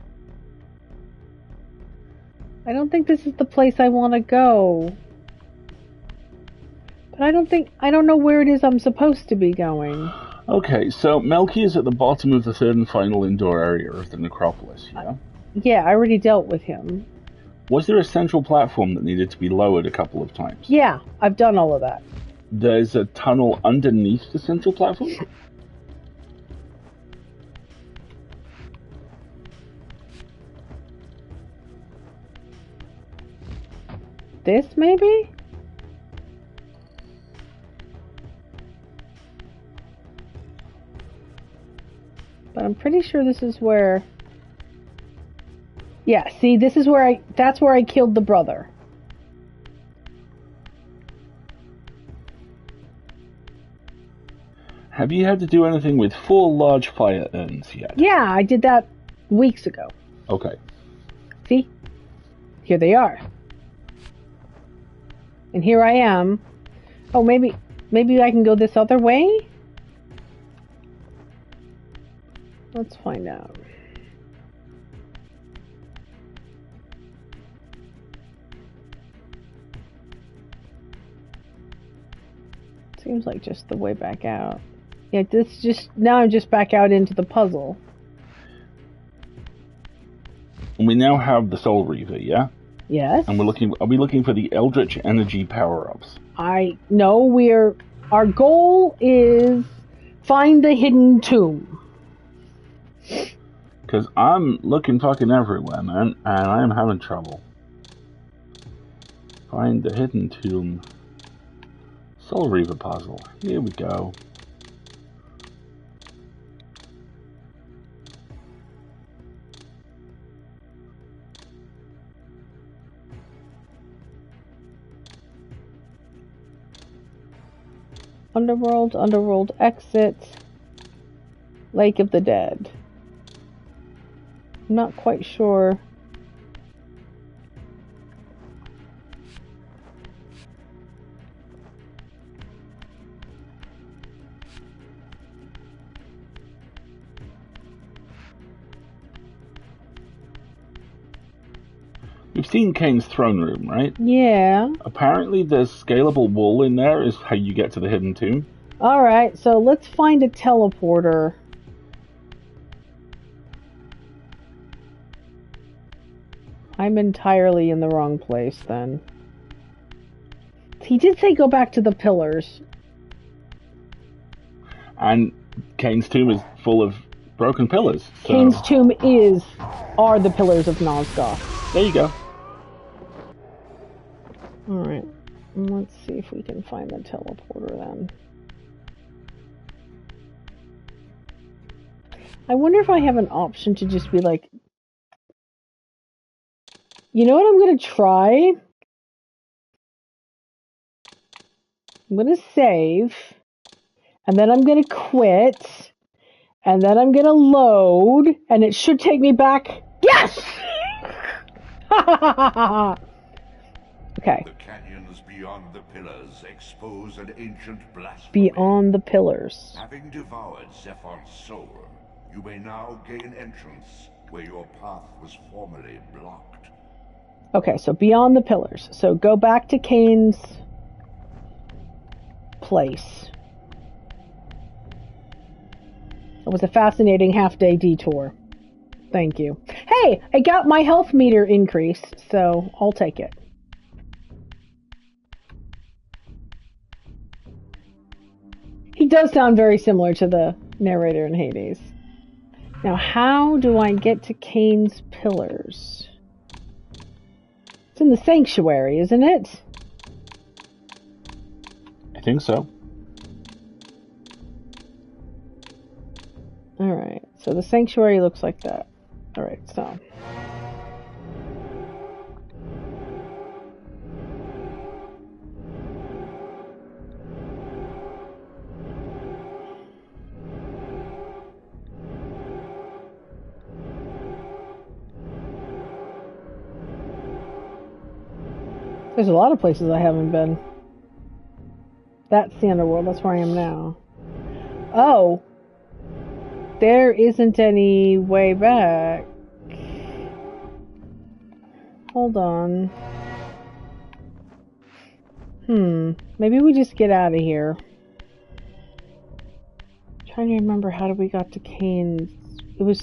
I don't think this is the place I want to go. But I don't know where it is I'm supposed to be going. Okay, so Melchior is at the bottom of the third and final indoor area of the necropolis, yeah? Yeah, I already dealt with him. Was there a central platform that needed to be lowered a couple of times? Yeah, I've done all of that. There's a tunnel underneath the central platform? This, maybe? But I'm pretty sure this is where... Yeah, see, this is where that's where I killed the brother. Have you had to do anything with 4 large fire urns yet? Yeah, I did that weeks ago. Okay. See? Here they are. And here I am. Oh, maybe I can go this other way? Let's find out. Seems like just the way back out. Yeah, now I'm just back out into the puzzle. And we now have the Soul Reaver, yeah? Yes. And are we looking for the Eldritch Energy power-ups? Our goal is find the hidden tomb. Because I'm looking fucking everywhere, man, and I am having trouble. Find the hidden tomb. Soul Reaver puzzle. Here we go. Underworld exit, Lake of the Dead. I'm not quite sure. You've seen Kane's throne room, right? Yeah. Apparently there's scalable wall in there is how you get to the hidden tomb. Alright, so let's find a teleporter. I'm entirely in the wrong place then. He did say go back to the pillars. And Kane's tomb is full of broken pillars. So... Kane's tomb are the pillars of Nosgoth. There you go. Alright, let's see if we can find the teleporter then. I wonder if I have an option to just be like, you know what I'm going to try? I'm going to save, and then I'm going to quit, and then I'm going to load, and it should take me back. Yes! Okay. The canyons beyond the pillars expose an ancient blasphemy. Beyond the pillars. Having devoured Zephyr's soul, you may now gain entrance where your path was formerly blocked. Okay, so beyond the pillars. So go back to Kane's place. It was a fascinating half-day detour. Thank you. Hey, I got my health meter increased, so I'll take it. He does sound very similar to the narrator in Hades. Now, how do I get to Kane's pillars? It's in the sanctuary, isn't it? I think so. Alright, so the sanctuary looks like that. Alright, so... There's a lot of places I haven't been. That's the underworld. That's where I am now. Oh! There isn't any way back. Hold on. Maybe we just get out of here. I'm trying to remember how we got to Kane's. It was...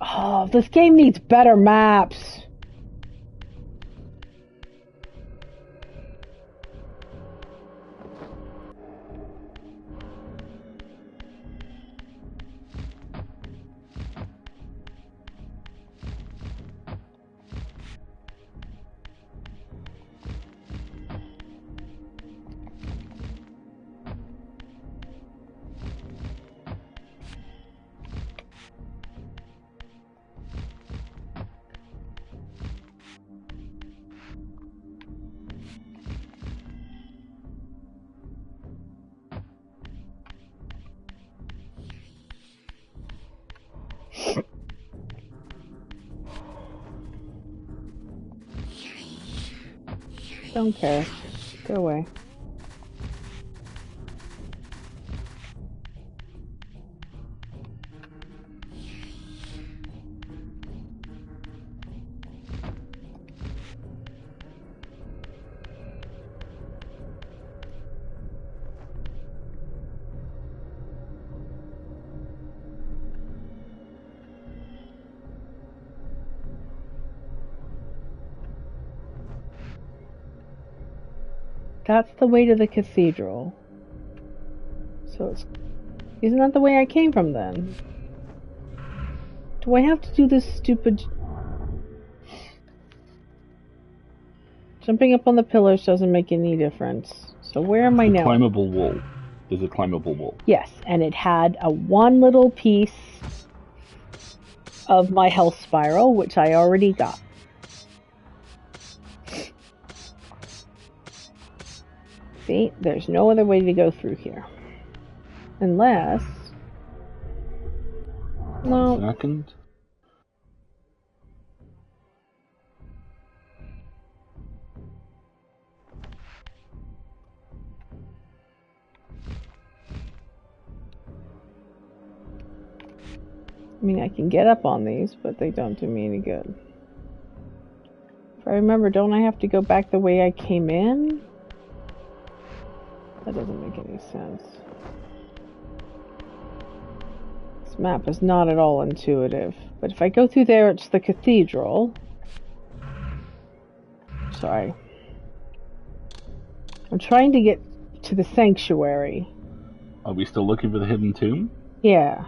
Oh, this game needs better maps. Don't care. Go away. That's the way to the cathedral. So it's... Isn't that the way I came from then? Do I have to do this stupid... Jumping up on the pillars doesn't make any difference. So where am I now? Climbable wall. There's a climbable wall. Yes, and it had a one little piece of my health spiral, which I already got. See, there's no other way to go through here. Unless... No. 1 second. I mean, I can get up on these, but they don't do me any good. If I remember, don't I have to go back the way I came in? That doesn't make any sense. This map is not at all intuitive. But if I go through there, it's the cathedral. Sorry. I'm trying to get to the sanctuary. Are we still looking for the hidden tomb? Yeah.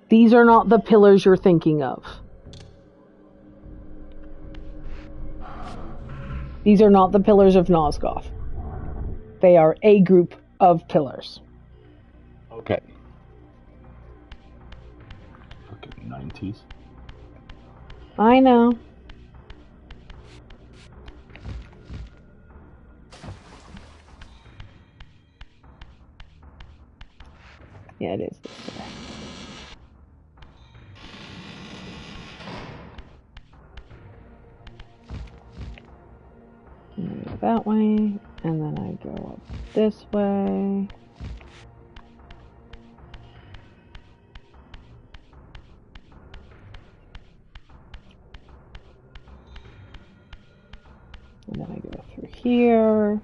These are not the pillars you're thinking of. These are not the pillars of Nosgoth. They are a group of pillars. Okay. Fucking 90s. I know. Yeah, it is this way. And I go that way, and then I go up this way. And then I go through here.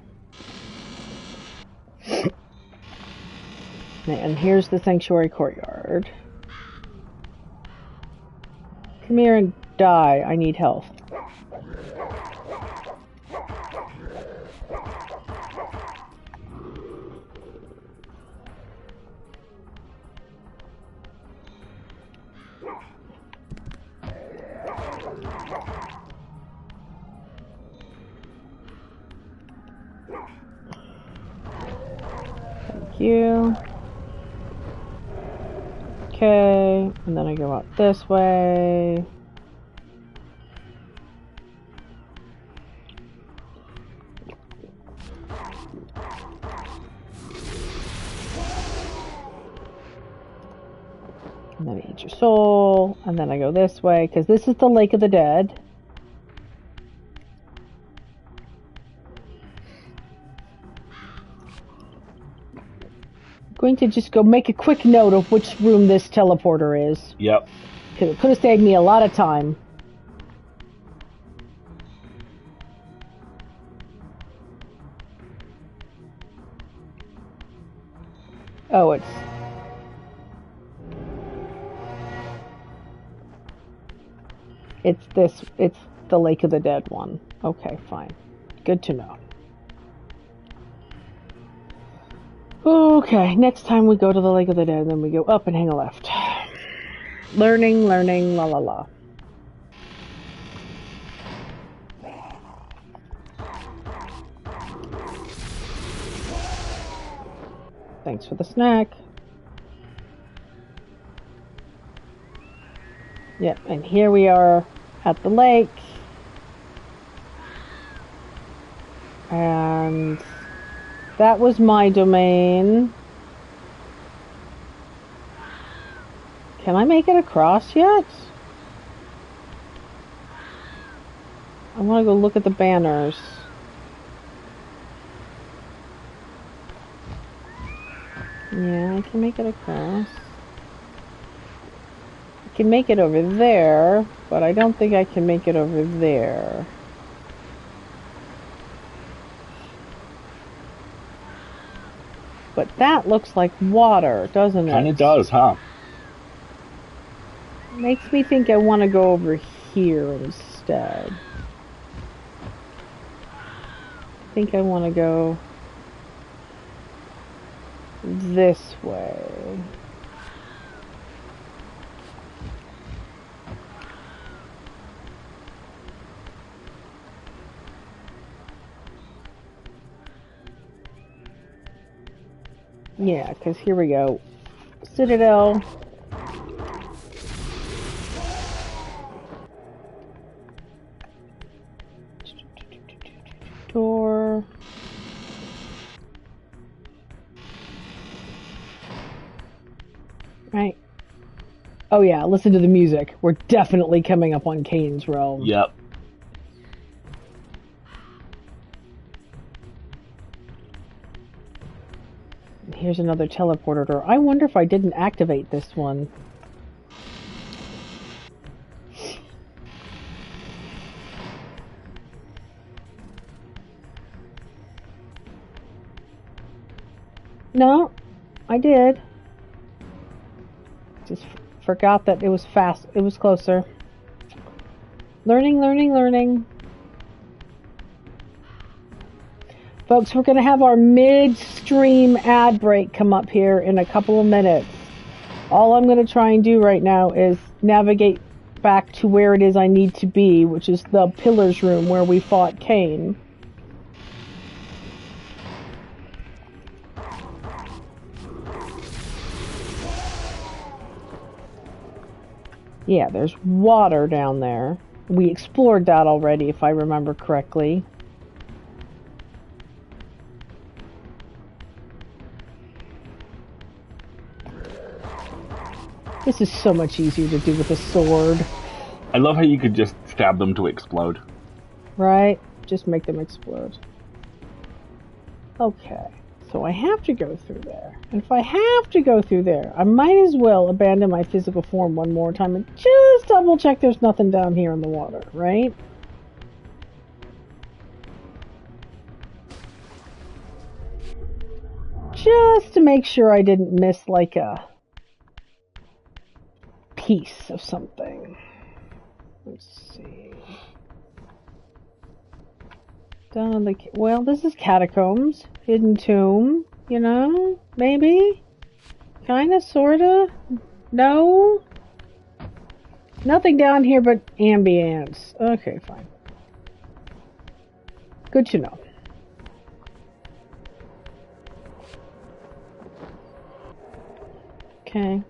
And here's the sanctuary courtyard. Come here and die. I need health. Thank you. Okay, and then I go out this way. And then I eat your soul, and then I go this way, because this is the Lake of the Dead. Going to just go make a quick note of which room this teleporter is. Yep. Because it could have saved me a lot of time. Oh, it's the Lake of the Dead one. Okay, fine. Good to know. Okay, next time we go to the Lake of the Dead, then we go up and hang a left. Learning, la la la. Thanks for the snack. Yep, and here we are at the lake. And that was my domain. Can I make it across yet? I want to go look at the banners. Yeah, I can make it across. I can make it over there, but I don't think I can make it over there. But that looks like water, doesn't it? Kinda does, huh? Makes me think I want to go over here instead. I think I want to go this way. Yeah, because here we go. Citadel. Right. Oh yeah, listen to the music. We're definitely coming up on Kane's realm. Yep. Here's another teleporter door. I wonder if I didn't activate this one. No, I did. Just forgot that it was fast. It was closer. Learning, learning, learning. Folks, we're going to have our mid-stream ad break come up here in a couple of minutes. All I'm going to try and do right now is navigate back to where it is I need to be, which is the Pillars room where we fought Kane. Yeah, there's water down there. We explored that already, if I remember correctly. This is so much easier to do with a sword. I love how you could just stab them to explode. Right? Just make them explode. Okay. So I have to go through there. And if I have to go through there, I might as well abandon my physical form one more time and just double check there's nothing down here in the water, right? Just to make sure I didn't miss like a piece of something. Let's see. Down on the... Well, this is catacombs. Hidden tomb, you know? Maybe? Kinda, sorta? No? Nothing down here but ambience. Okay, fine. Good to know. Okay.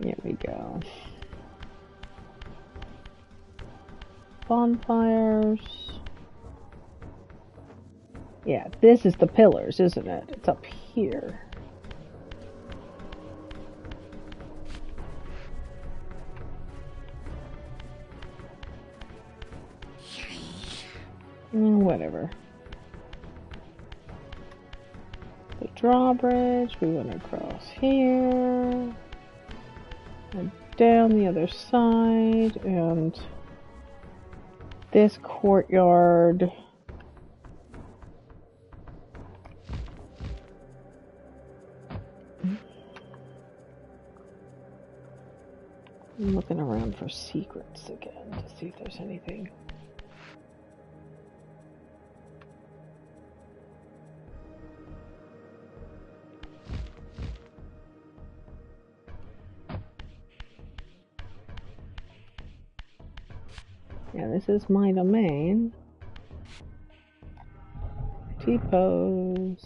Here we go. Bonfires. Yeah, this is the pillars, isn't it? It's up here. Whatever. The drawbridge, we went across here. And down the other side, and this courtyard. I'm looking around for secrets again to see if there's anything. Yeah, this is my domain. T-pose.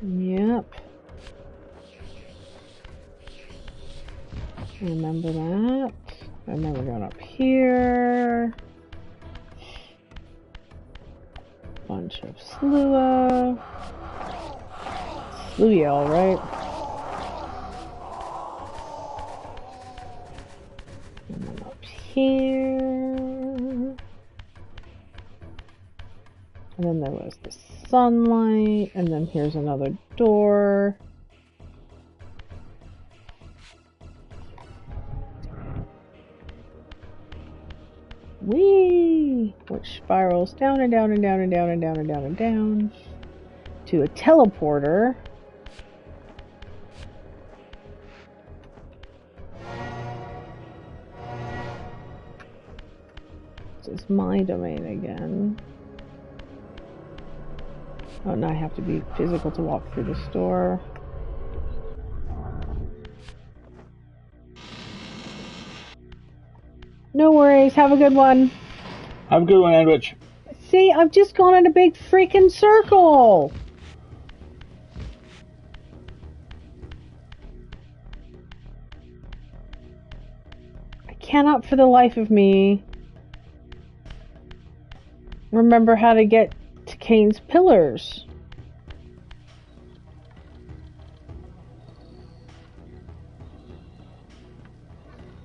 Yep. Remember that. And then we're going up here. Bunch of Slua. Sluya, alright. And then up here. And then there was the sunlight. And then here's another door. Whee! Which spirals down and down and down and down and down and down and down to a teleporter. This is my domain again. Oh, now I have to be physical to walk through the store. No worries. Have a good one. Have a good one, Andrich. See, I've just gone in a big freaking circle. I cannot for the life of me remember how to get to Kane's pillars.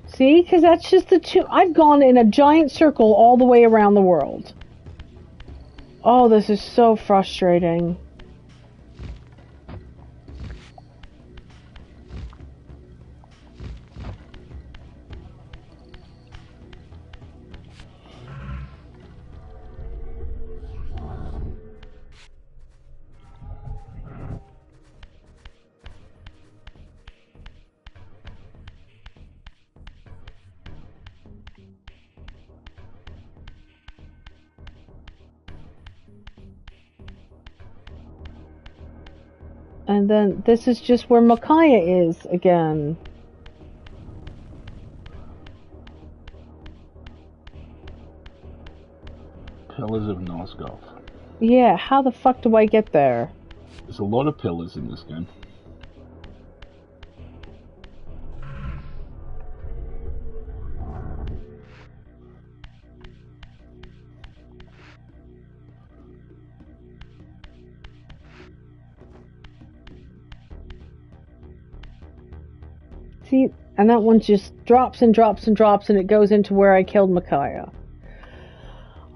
See, because that's just the two. I've gone in a giant circle all the way around the world. Oh, this is so frustrating. And then this is just where Micaiah is again. Pillars of Nosgoth. Yeah, how the fuck do I get there? There's a lot of pillars in this game. See, and that one just drops and drops and drops, and it goes into where I killed Micaiah.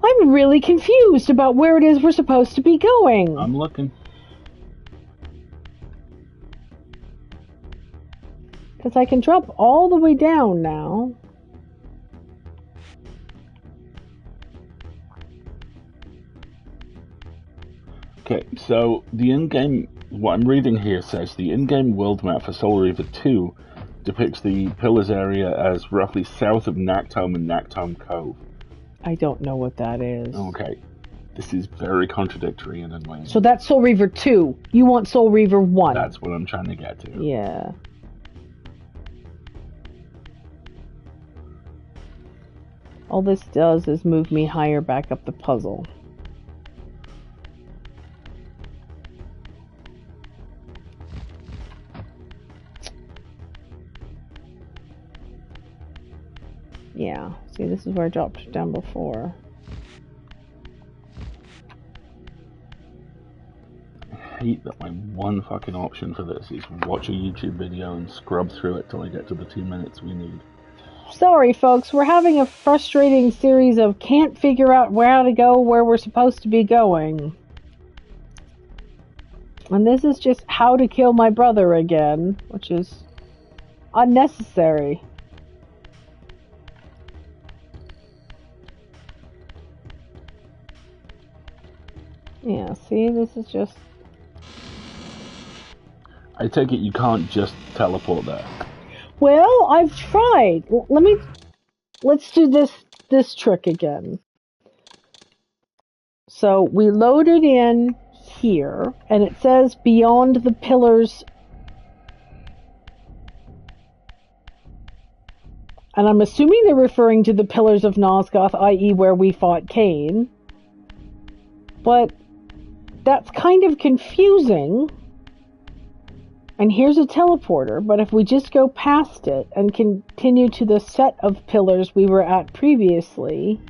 I'm really confused about where it is we're supposed to be going. I'm looking. Because I can drop all the way down now. Okay, so the in-game, what I'm reading here says the in-game world map for Soul Reaver 2 depicts the Pillars area as roughly south of Nactome and Nactome Cove. I don't know what that is. Okay, this is very contradictory and annoying. So that's Soul Reaver 2. You want Soul Reaver 1. That's what I'm trying to get to. Yeah. All this does is move me higher back up the puzzle. Yeah, see, this is where I dropped down before. I hate that my one fucking option for this is watch a YouTube video and scrub through it till I get to the 2 minutes we need. Sorry, folks, we're having a frustrating series of can't figure out where to go, where we're supposed to be going. And this is just how to kill my brother again, which is unnecessary. Yeah, see, this is just... I take it you can't just teleport there. Well, I've tried. Let's do this trick again. So we load it in here, and it says beyond the pillars. And I'm assuming they're referring to the pillars of Nosgoth, i.e. where we fought Kane. But that's kind of confusing. And here's a teleporter, but if we just go past it and continue to the set of pillars we were at previously,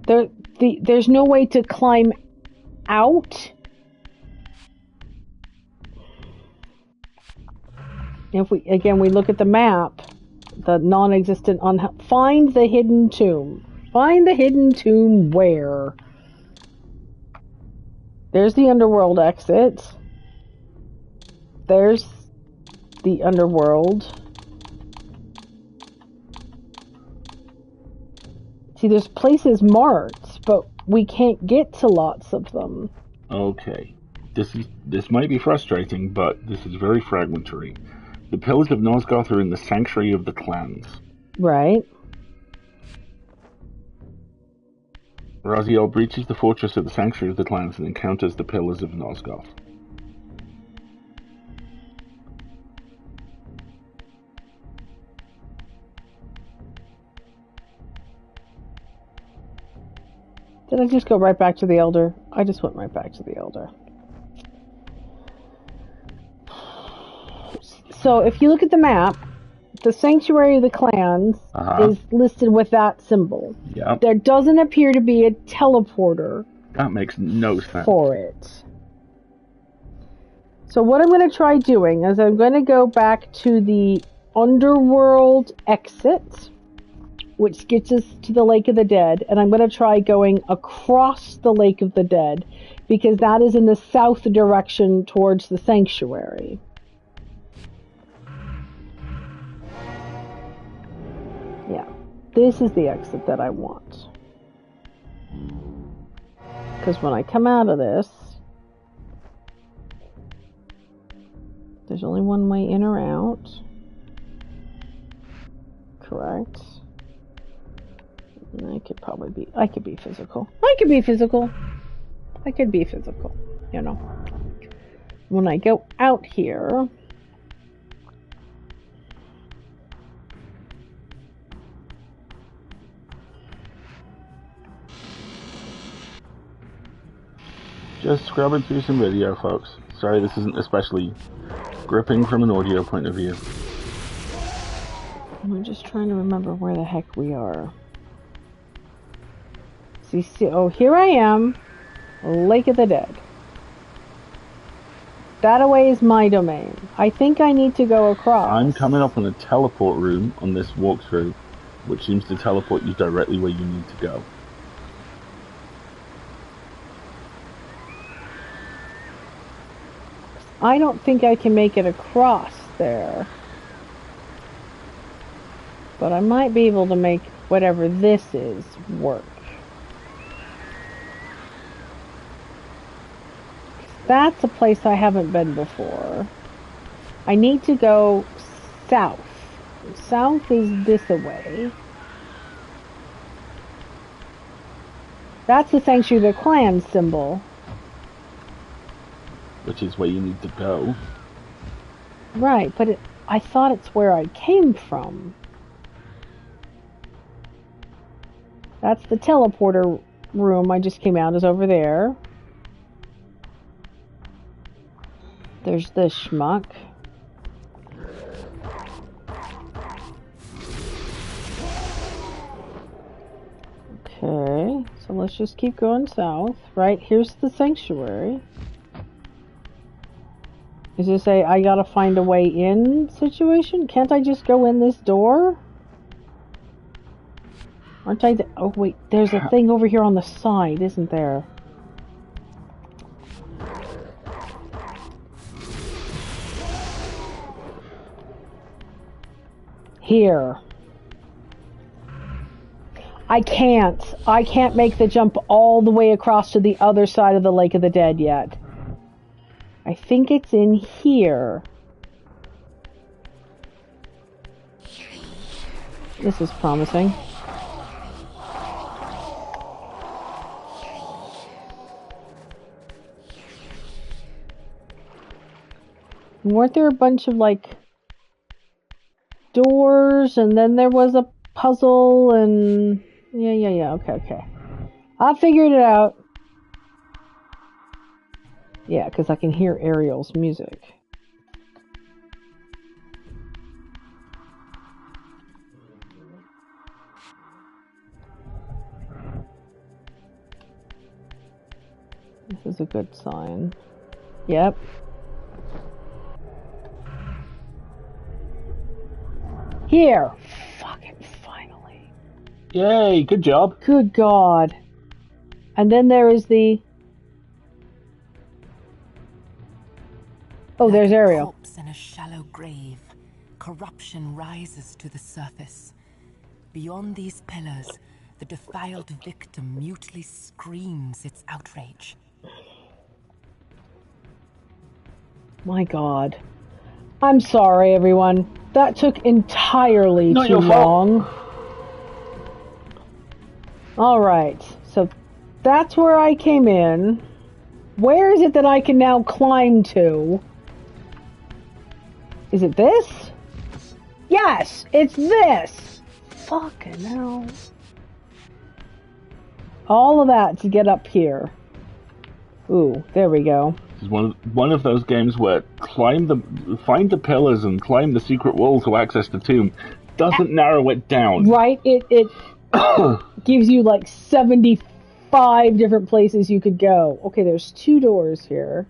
there's no way to climb out. If we look at the map, the non-existent find the hidden tomb. Find the hidden tomb where? There's the underworld exit. There's the underworld. See, there's places marked, but we can't get to lots of them. Okay. This might be frustrating, but this is very fragmentary. The Pillars of Nosgoth are in the Sanctuary of the Clans. Right. Raziel breaches the fortress of the Sanctuary of the Clans and encounters the Pillars of Nosgoth. Did I just go right back to the Elder? I just went right back to the Elder. So if you look at the map, the Sanctuary of the Clans is listed with that symbol. Yep. There doesn't appear to be a teleporter. That makes no sense. For it. So what I'm going to try doing is I'm going to go back to the Underworld exit, which gets us to the Lake of the Dead, and I'm going to try going across the Lake of the Dead, because that is in the south direction towards the Sanctuary. Yeah, this is the exit that I want. Because when I come out of this, there's only one way in or out. Correct. I could probably be, I could be physical. I could be physical. I could be physical, you know. When I go out here, just scrubbing through some video, folks. Sorry, this isn't especially gripping from an audio point of view. I'm just trying to remember where the heck we are. See, oh, here I am, Lake of the Dead. That away is my domain. I think I need to go across. I'm coming up on a teleport room on this walkthrough, which seems to teleport you directly where you need to go. I don't think I can make it across there. But I might be able to make whatever this is work. That's a place I haven't been before. I need to go south. South is this away. That's the Sanctuary of the Clan symbol. Which is where you need to go. Right, but I thought it's where I came from. That's the teleporter room I just came out, is over there. There's this schmuck. Okay, so let's just keep going south. Right, here's the Sanctuary. Is this a I gotta find a way in situation? Can't I just go in this door? Aren't I? Oh wait, there's a thing over here on the side, isn't there? Here. I can't make the jump all the way across to the other side of the Lake of the Dead yet. I think it's in here. This is promising. Weren't there a bunch of, like, doors, and then there was a puzzle, and... Yeah, okay. I figured it out. Yeah, because I can hear Ariel's music. This is a good sign. Yep. Here! Fucking finally. Yay, good job. Good God. And then there is the... Oh, there's Ariel. Corpse in a shallow grave, corruption rises to the surface. Beyond these pillars, the defiled victim mutely screams its outrage. My God. I'm sorry, everyone. That took entirely Not too your fault. long. Alright, so that's where I came in. Where is it that I can now climb to? Is it this? Yes, it's this! Fucking hell. All of that to get up here. Ooh, there we go. This is one of those games where find the pillars and climb the secret wall to access the tomb doesn't narrow it down. Right? It gives you like 75 different places you could go. Okay, there's 2 doors here.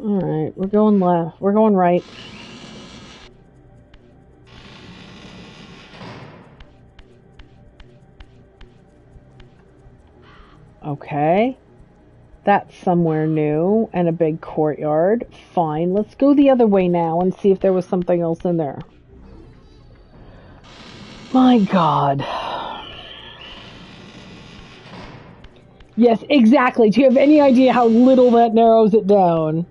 Alright, we're going left. We're going right. Okay. That's somewhere new and a big courtyard. Fine, let's go the other way now and see if there was something else in there. My God. Yes, exactly. Do you have any idea how little that narrows it down?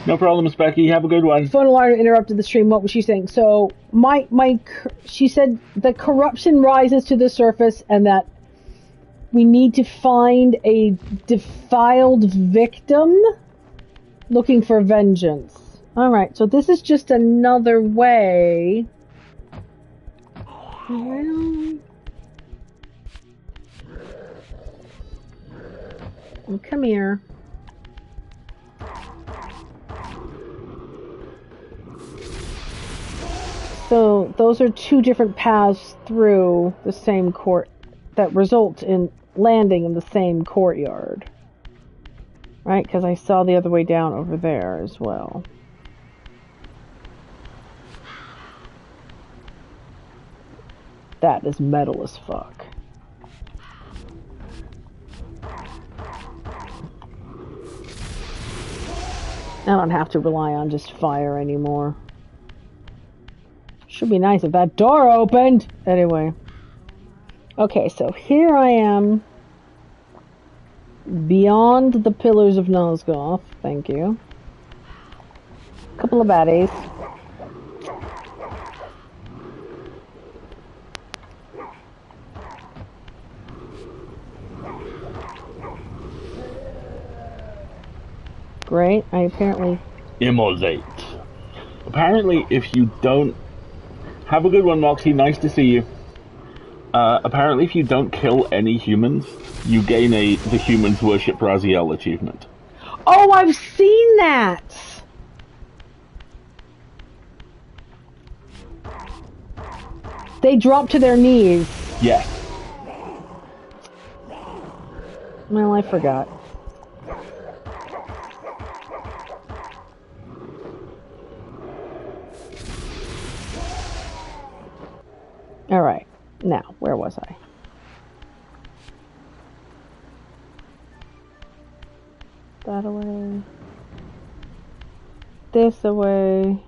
No problems, Becky. Have a good one. Phone alarm interrupted the stream. What was she saying? So, she said the corruption rises to the surface and that we need to find a defiled victim looking for vengeance. Alright, so this is just another way. Well, come here. So those are 2 different paths through the same court that result in landing in the same courtyard. Right? Because I saw the other way down over there as well. That is metal as fuck. I don't have to rely on just fire anymore. Should be nice if that door opened! Anyway. Okay, so here I am. Beyond the pillars of Nosgoth. Thank you. Couple of baddies. Great, I apparently... Immolate. Apparently, if you don't... Have a good one, Moxie. Nice to see you. Apparently, if you don't kill any humans, you gain the Humans Worship Raziel achievement. Oh, I've seen that! They drop to their knees. Yes. Well, I forgot. Alright, now, where was I? That away. This away.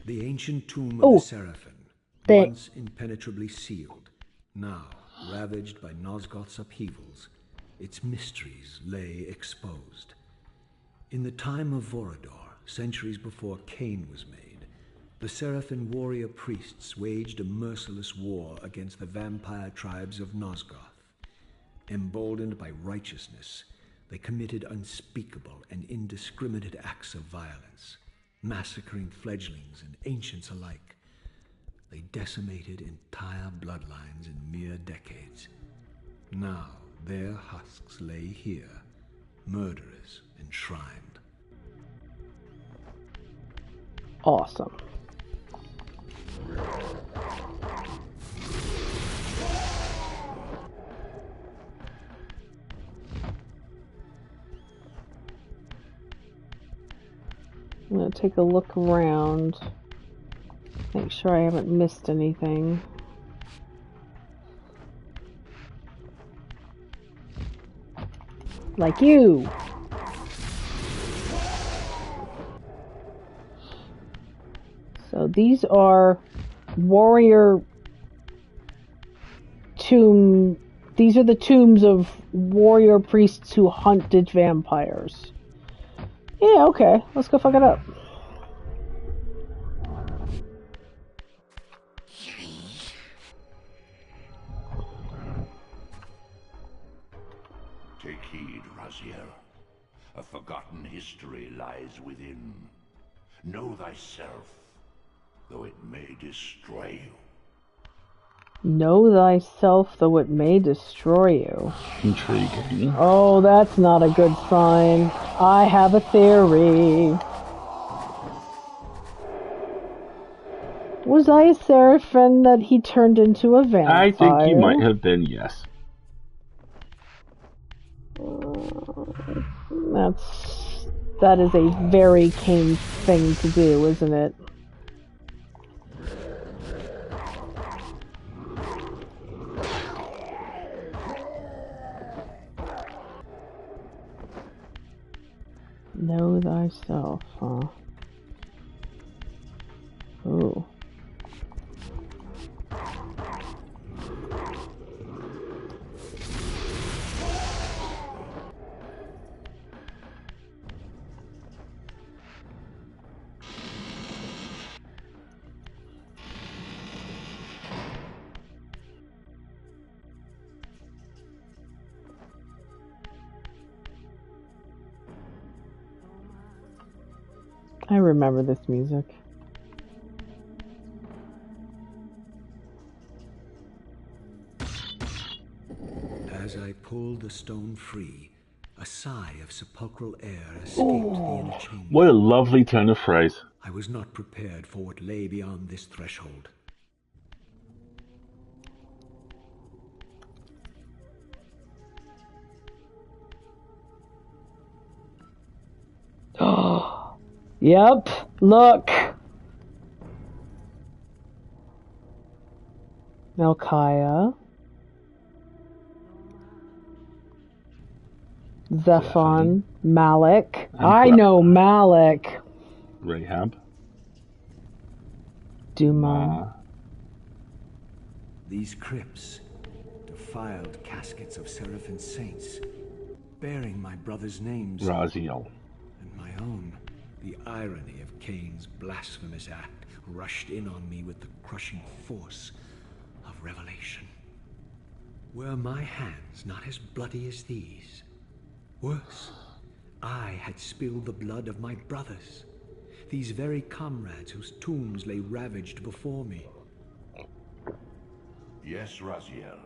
The ancient tomb of the Seraphim, once impenetrably sealed, now ravaged by Nosgoth's upheavals, its mysteries lay exposed. In the time of Vorador, centuries before Cain was made, the Seraphim warrior priests waged a merciless war against the vampire tribes of Nosgoth. Emboldened by righteousness, they committed unspeakable and indiscriminate acts of violence, massacring fledglings and ancients alike. They decimated entire bloodlines in mere decades. Now their husks lay here, murderers enshrined. Awesome. I'm going to take a look around, make sure I haven't missed anything. Like you! So these are warrior tomb. These are the tombs of warrior priests who hunted vampires. Yeah, okay. Let's go fuck it up. Take heed, Raziel. A forgotten history lies within. Know thyself. though it may destroy you. Know thyself, though it may destroy you. Intriguing. Oh, that's not a good sign. I have a theory. Was I a Seraphim that he turned into a vampire? I think you might have been, yes. That is a very Cain thing to do, isn't it? Know thyself, huh? Ooh. I remember this music. As I pulled the stone free, a sigh of sepulchral air escaped the inner chamber. What a lovely turn of phrase. I was not prepared for what lay beyond this threshold. Yep, look. Melchiah. Zephon. Malik. I know Malik. Rahab. Duma. These crypts, defiled caskets of Seraphim saints, bearing my brother's names. Raziel. And my own. The irony of Cain's blasphemous act rushed in on me with the crushing force of revelation. Were my hands not as bloody as these? Worse, I had spilled the blood of my brothers, these very comrades whose tombs lay ravaged before me. Yes, Raziel,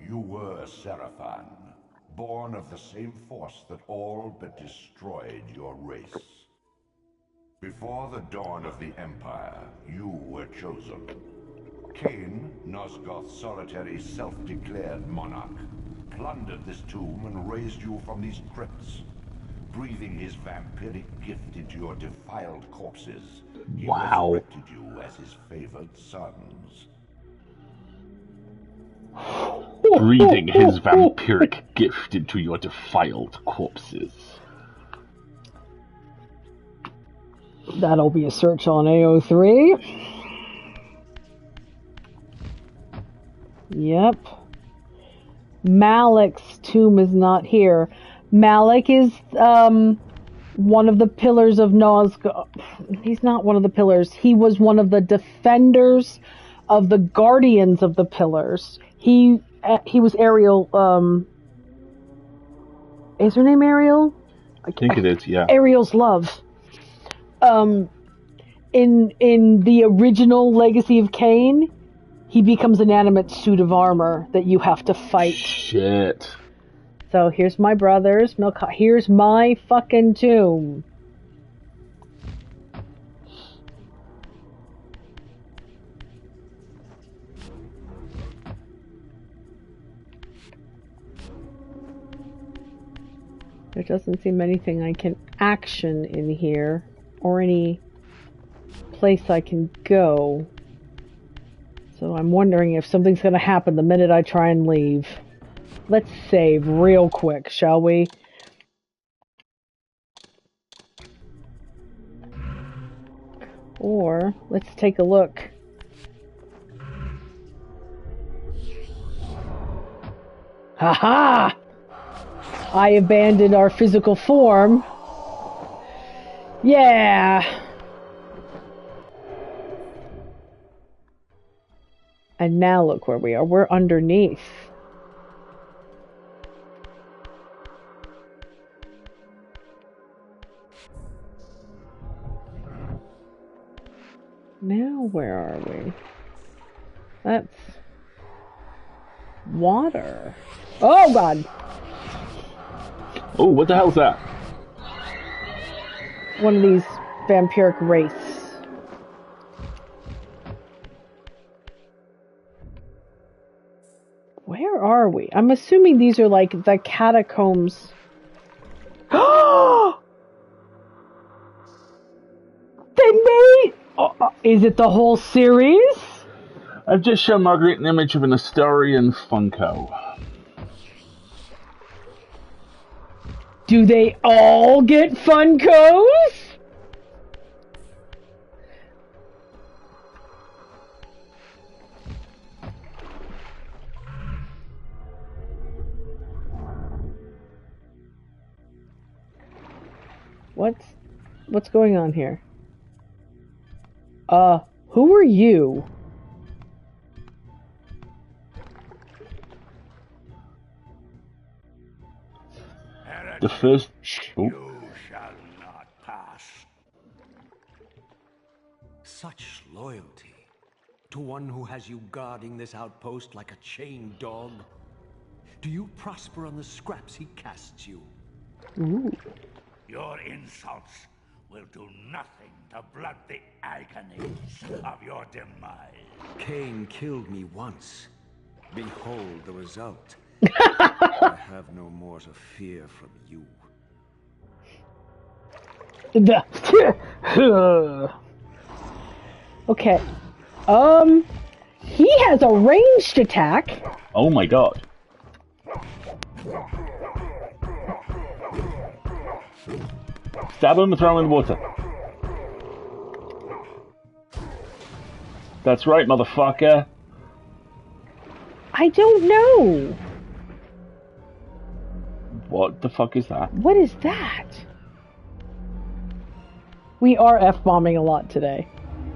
you were a Seraphim, born of the same force that all but destroyed your race. Before the dawn of the Empire, you were chosen. Cain, Nosgoth's solitary self-declared monarch, plundered this tomb and raised you from these crypts. Breathing his vampiric gift into your defiled corpses, he resurrected you as his favored sons. Breathing his vampiric gift into your defiled corpses. That'll be a search on AO3. Yep. Malik's tomb is not here. Malik is one of the pillars of Nosgoth. He's not one of the pillars. He was one of the defenders of the guardians of the pillars. He was Ariel. Is her name Ariel? I think it is, yeah. Ariel's love. In the original Legacy of Cain, he becomes an animate suit of armor that you have to fight. Shit. So here's my brother's here's my fucking tomb. There doesn't seem anything I can action in here, or any place I can go. So I'm wondering if something's going to happen the minute I try and leave. Let's save real quick, shall we? Or let's take a look. Haha! I abandoned our physical form. Yeah! And now look where we are. We're underneath. Now where are we? That's water. Oh god! Oh, what the hell's that? One of these vampiric wraiths. Where are we? I'm assuming these are like the catacombs. Oh! They made... is it the whole series? I've just shown Margaret an image of an Astarian Funko. Do they all get Funkos? What's going on here? Who are you? The first... Oh. You shall not pass. Such loyalty to one who has you guarding this outpost like a chained dog. Do you prosper on the scraps he casts you? Ooh. Your insults will do nothing to blunt the agonies of your demise. Cain killed me once. Behold the result. I have no more to fear from you. Okay. He has a ranged attack. Oh my god. Stab him and throw him in the water. That's right, motherfucker. I don't know. What the fuck is that? What is that? We are F-bombing a lot today.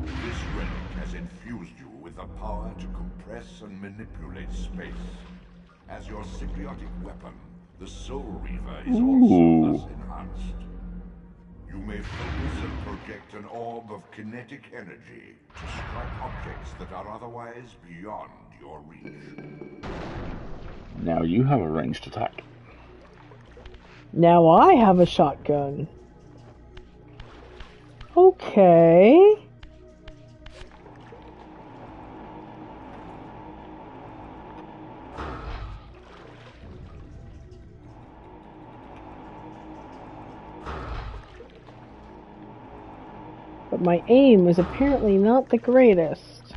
This relic has infused you with the power to compress and manipulate space. As your symbiotic weapon, the Soul Reaver is also thus enhanced. You may focus and project an orb of kinetic energy to strike objects that are otherwise beyond your reach. Now you have a ranged attack. Now I have a shotgun. Okay. But my aim is apparently not the greatest.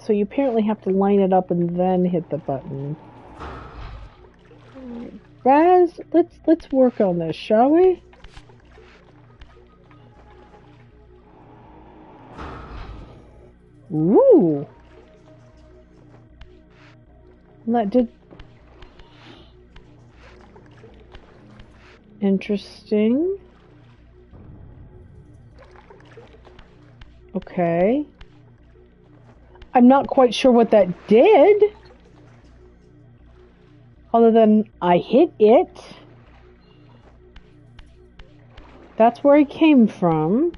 So you apparently have to line it up and then hit the button. Raz, let's work on this, shall we? Ooh. That did... Interesting. Okay. I'm not quite sure what that did. Other than I hit it. That's where I came from.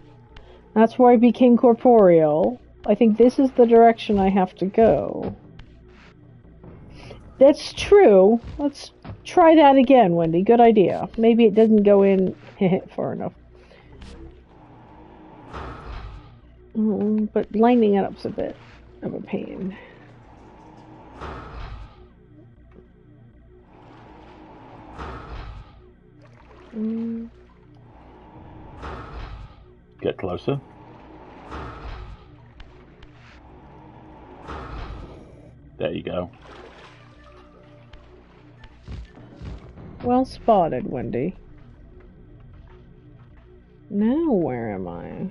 That's where I became corporeal. I think this is the direction I have to go. That's true. Let's try that again, Wendy. Good idea. Maybe it doesn't go in far enough. But lining it up's a bit of a pain. Get closer. There you go. Well spotted, Wendy. Now where am I?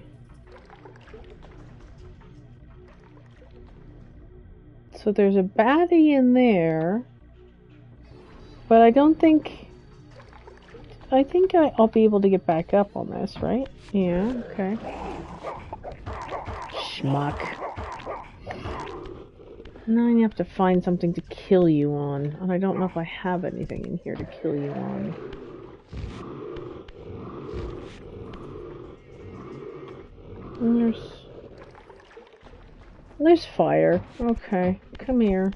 So there's a baddie in there, but I don't think... I think I'll be able to get back up on this, right? Yeah, okay. Schmuck. Now you have to find something to kill you on, and I don't know if I have anything in here to kill you on. There's fire. Okay, come here.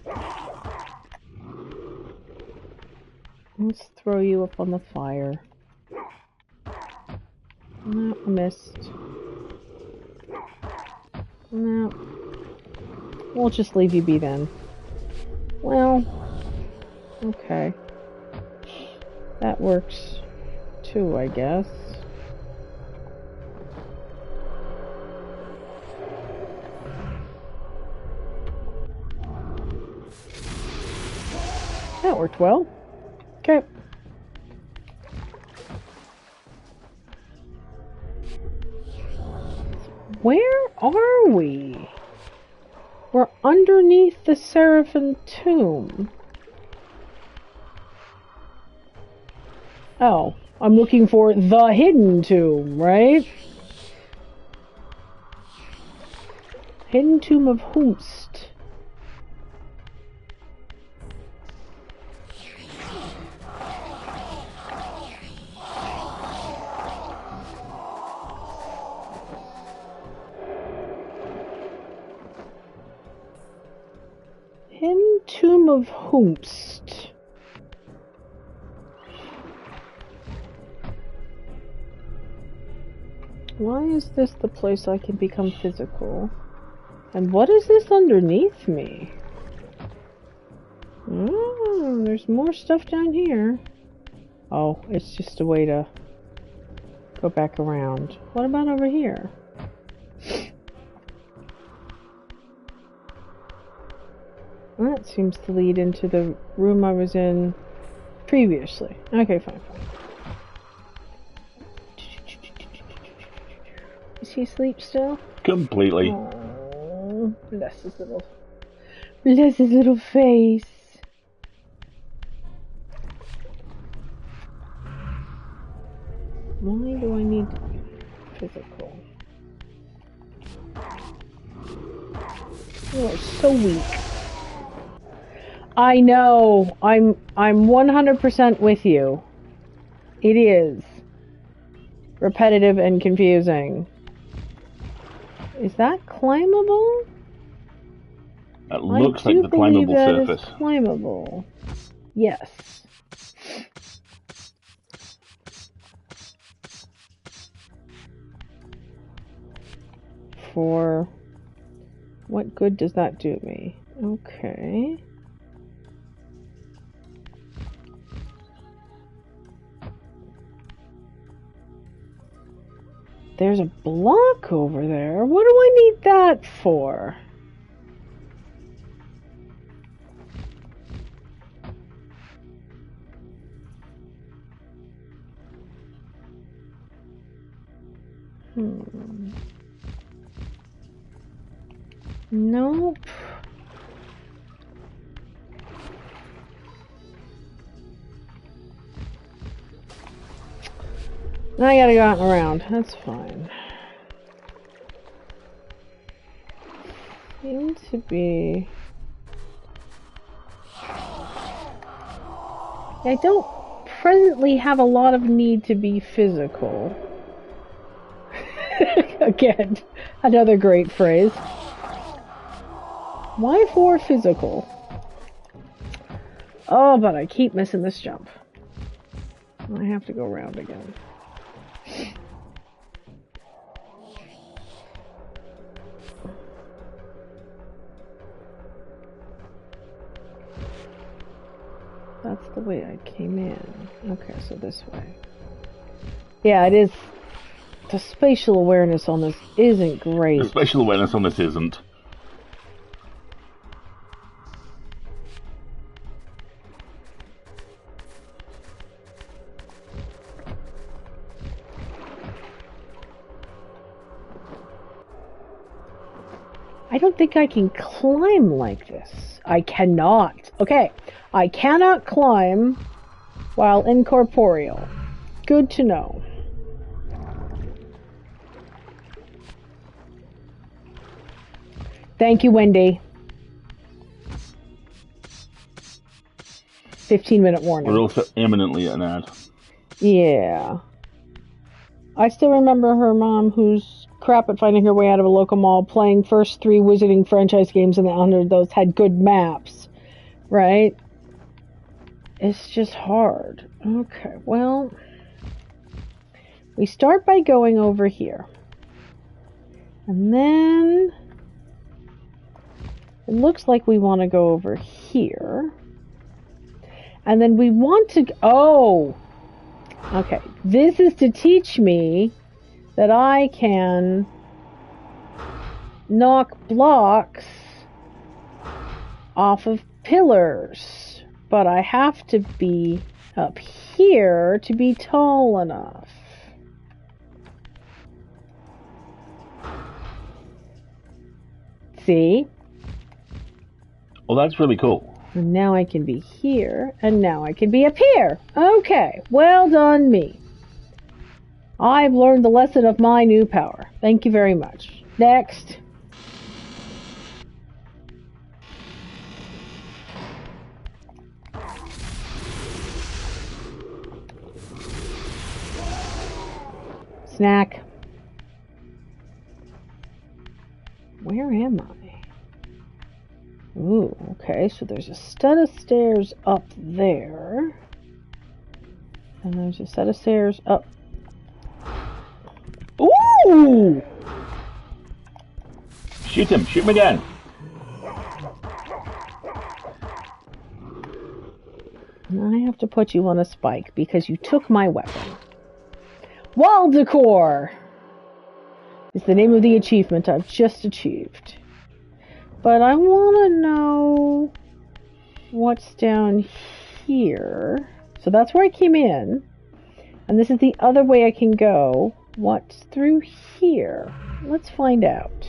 Let's throw you up on the fire. No, missed. No. We'll just leave you be then. Well, okay. That works too, I guess. That worked well. Okay. Where are we? We're underneath the Seraphim tomb. Oh, I'm looking for the hidden tomb, right? Hidden tomb of Humst. Hidden tomb of Humst. Why is this the place I can become physical? And what is this underneath me? Oh, there's more stuff down here. Oh, it's just a way to go back around. What about over here? That seems to lead into the room I was in previously. Okay, fine. Is he asleep still? Completely. Oh, bless his little face. Why do I need physical? You are so weak. I know. I'm 100% with you. It is repetitive and confusing. Is that climbable? It looks like the climbable surface. Is climbable. Yes. For what good does that do me? Okay. There's a block over there. What do I need that for? Nope. I gotta go out and around. That's fine. Seem to be... I don't presently have a lot of need to be physical. Again, another great phrase. Why for physical? Oh, but I keep missing this jump. I have to go around again. That's the way I came in. Okay, so this way. Yeah, it is. The spatial awareness on this isn't great. The spatial awareness on this isn't. I don't think I can climb like this. I cannot. Okay, I cannot climb while incorporeal. Good to know. Thank you, Wendy. 15-minute warning. We're also imminently at an ad. Yeah. I still remember her mom, who's crap at finding her way out of a local mall, playing first 3 Wizarding franchise games, and under those had good maps, right? It's just hard. Okay, well, we start by going over here. And then it looks like we want to go over here. And then we want to... Oh! Okay, this is to teach me that I can knock blocks off of pillars. But I have to be up here to be tall enough. See? Well, that's really cool. And now I can be here, and now I can be up here. Okay, well done me. I've learned the lesson of my new power. Thank you very much. Next. Snack. Where am I? Ooh, okay, so there's a set of stairs up there. And there's a set of stairs up. Ooh! Shoot him! Shoot him again! And I have to put you on a spike because you took my weapon. Wall decor is the name of the achievement I've just achieved. But I want to know what's down here. So that's where I came in. And this is the other way I can go. What's through here? Let's find out.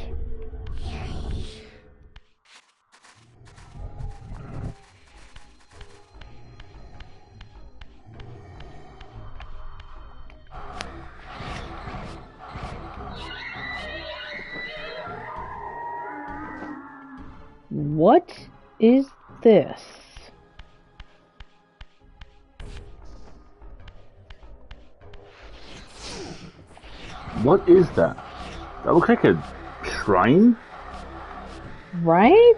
What is this? What is that? That looks like a shrine? Right?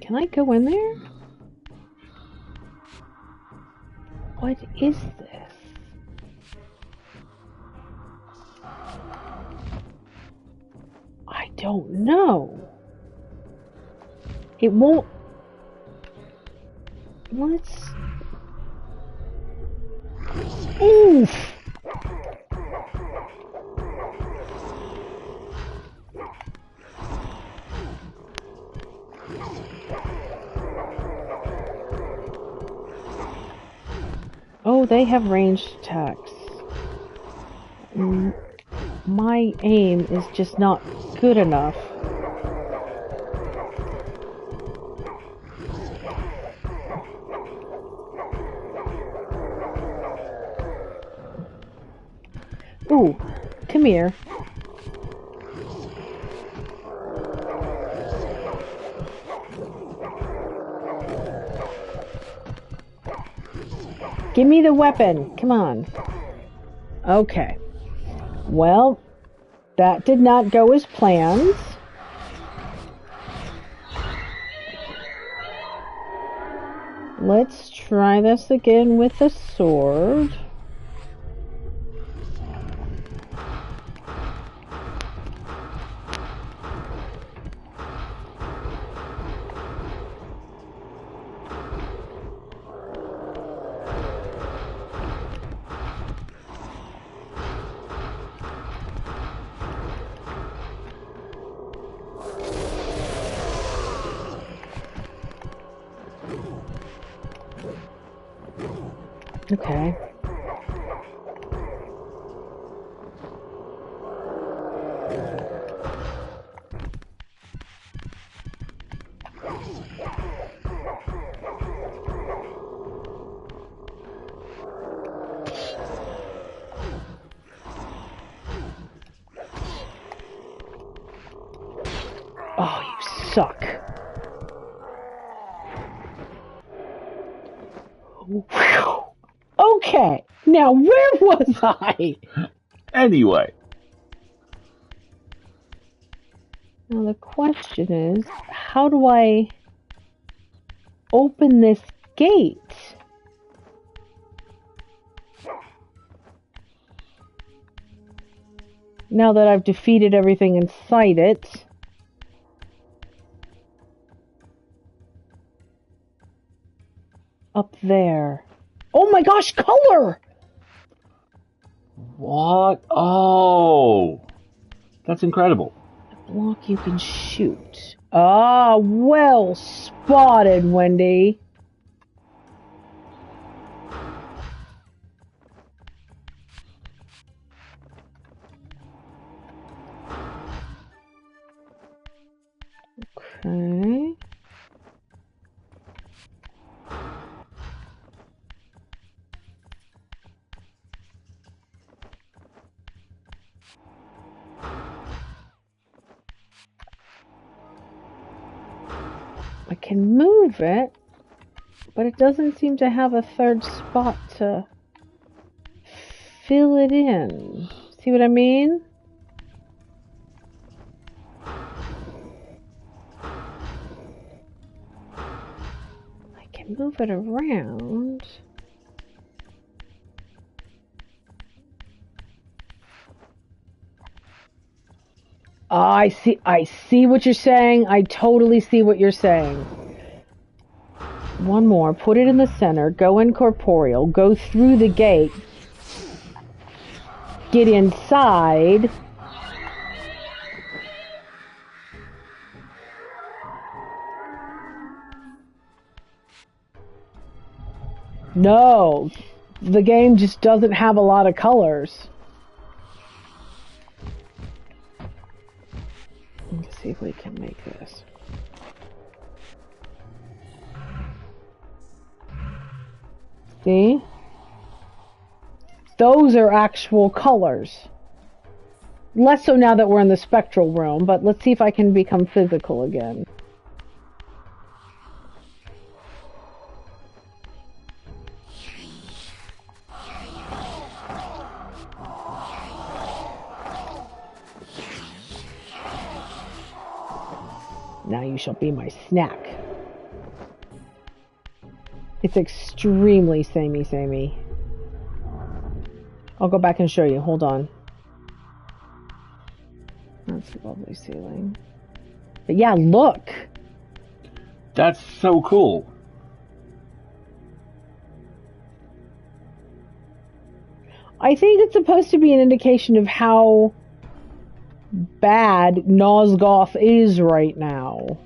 Can I go in there? What is this? I don't know. It won't... Let's... Oof! Oh, they have ranged attacks. My aim is just not good enough. Ooh, come here. Give me the weapon. Come on. Okay. Well, that did not go as planned. Let's try this again with the sword. Okay. suck. Okay, now where was I? Anyway. Now the question is, how do I open this gate? Now that I've defeated everything inside it. Up there. Oh my gosh, color! What? Oh! That's incredible. The block you can shoot. Ah, well spotted, Wendy. Okay. I can move it, but it doesn't seem to have a third spot to fill it in. See what I mean? I can move it around. I see what you're saying. I totally see what you're saying. One more. Put it in the center. Go incorporeal. Go through the gate. Get inside. No. The game just doesn't have a lot of colors. Let's see if we can make this. See? Those are actual colors. Less so now that we're in the spectral realm, but let's see if I can become physical again. Now you shall be my snack. It's extremely samey. I'll go back and show you. Hold on. That's a lovely ceiling. But yeah, look. That's so cool. I think it's supposed to be an indication of how bad Nosgoth is right now.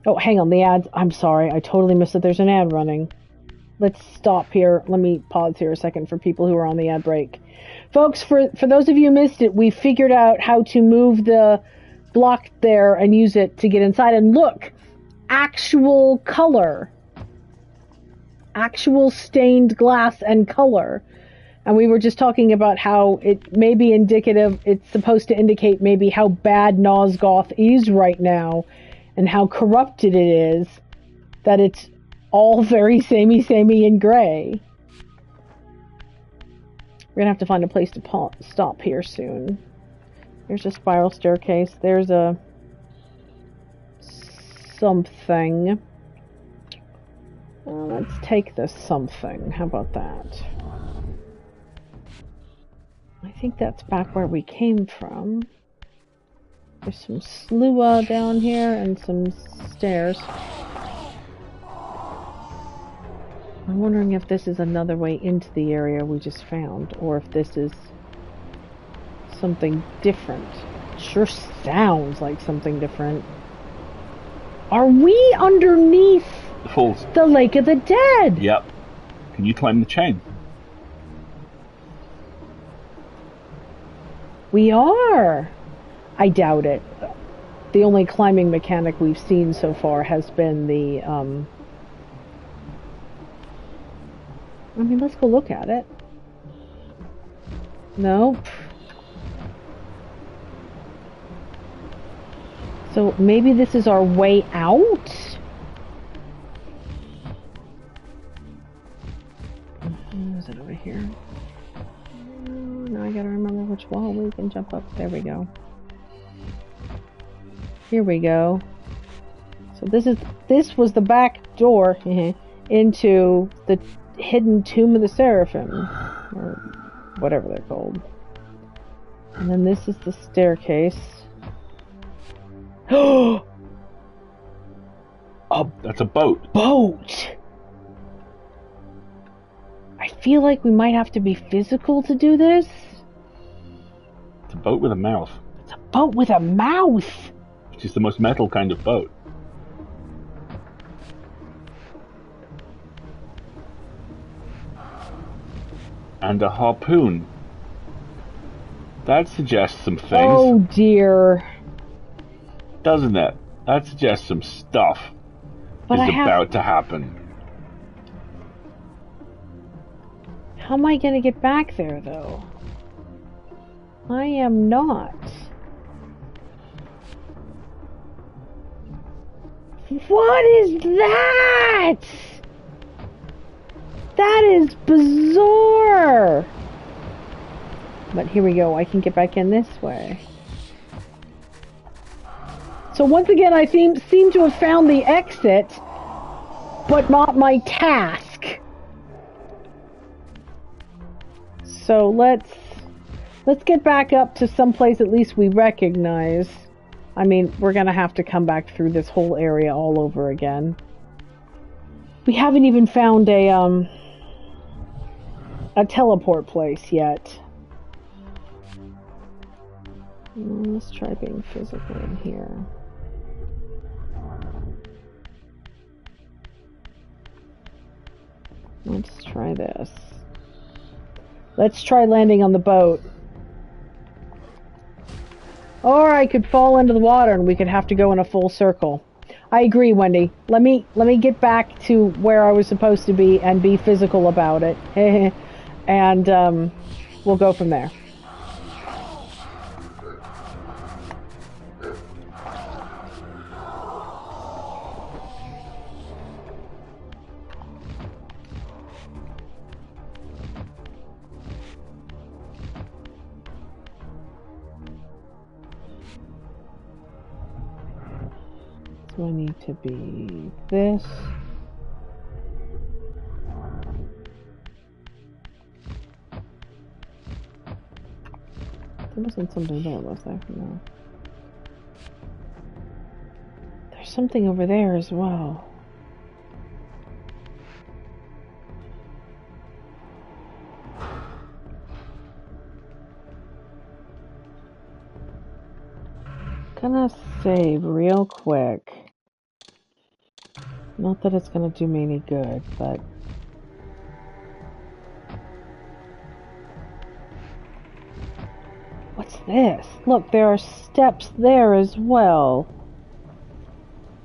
Oh, hang on, the ads. I'm sorry, I totally missed it. There's an ad running. Let's stop here. Let me pause here a second for people who are on the ad break. Folks, for those of you who missed it, we figured out how to move the block there and use it to get inside. And look, actual color. Actual stained glass and color. And we were just talking about how it may be indicative, it's supposed to indicate maybe how bad Nosgoth is right now and how corrupted it is, that it's all very samey and gray. We're gonna have to find a place to stop here soon. There's a spiral staircase. There's a something. Let's take this something. How about that? I think that's back where we came from. There's some sluice down here and some stairs. I'm wondering if this is another way into the area we just found, or if this is something different. It sure sounds like something different. Are we underneath the Lake of the Dead? Yep. Can you climb the chain? We are. I doubt it. The only climbing mechanic we've seen so far has been the, I mean, let's go look at it. No? So maybe this is our way out? Is it over here? Now I gotta remember which wall we can jump up. There we go. Here we go. So this was the back door into the hidden tomb of the Seraphim, or whatever they're called. And then this is the staircase. Oh, that's a boat. Boat. I feel like we might have to be physical to do this. It's a boat with a mouth. It's a boat with a mouth. Which is the most metal kind of boat. And a harpoon. That suggests some things. Oh dear. Doesn't it? That suggests some stuff is about to happen. How am I going to get back there, though? I am not. What is that? That is bizarre. But here we go. I can get back in this way. So once again, I seem to have found the exit, but not my task. So let's get back up to some place at least we recognize. I mean, we're gonna have to come back through this whole area all over again. We haven't even found a teleport place yet. Let's try being physical in here. Let's try this. Let's try landing on the boat. Or I could fall into the water and we could have to go in a full circle. I agree, Wendy. Let me get back to where I was supposed to be and be physical about it. And we'll go from there. So I need to be this. There wasn't something there, was there? No. There's something over there as well. Gonna save real quick. Not that it's gonna do me any good, but what's this? Look, there are steps there as well.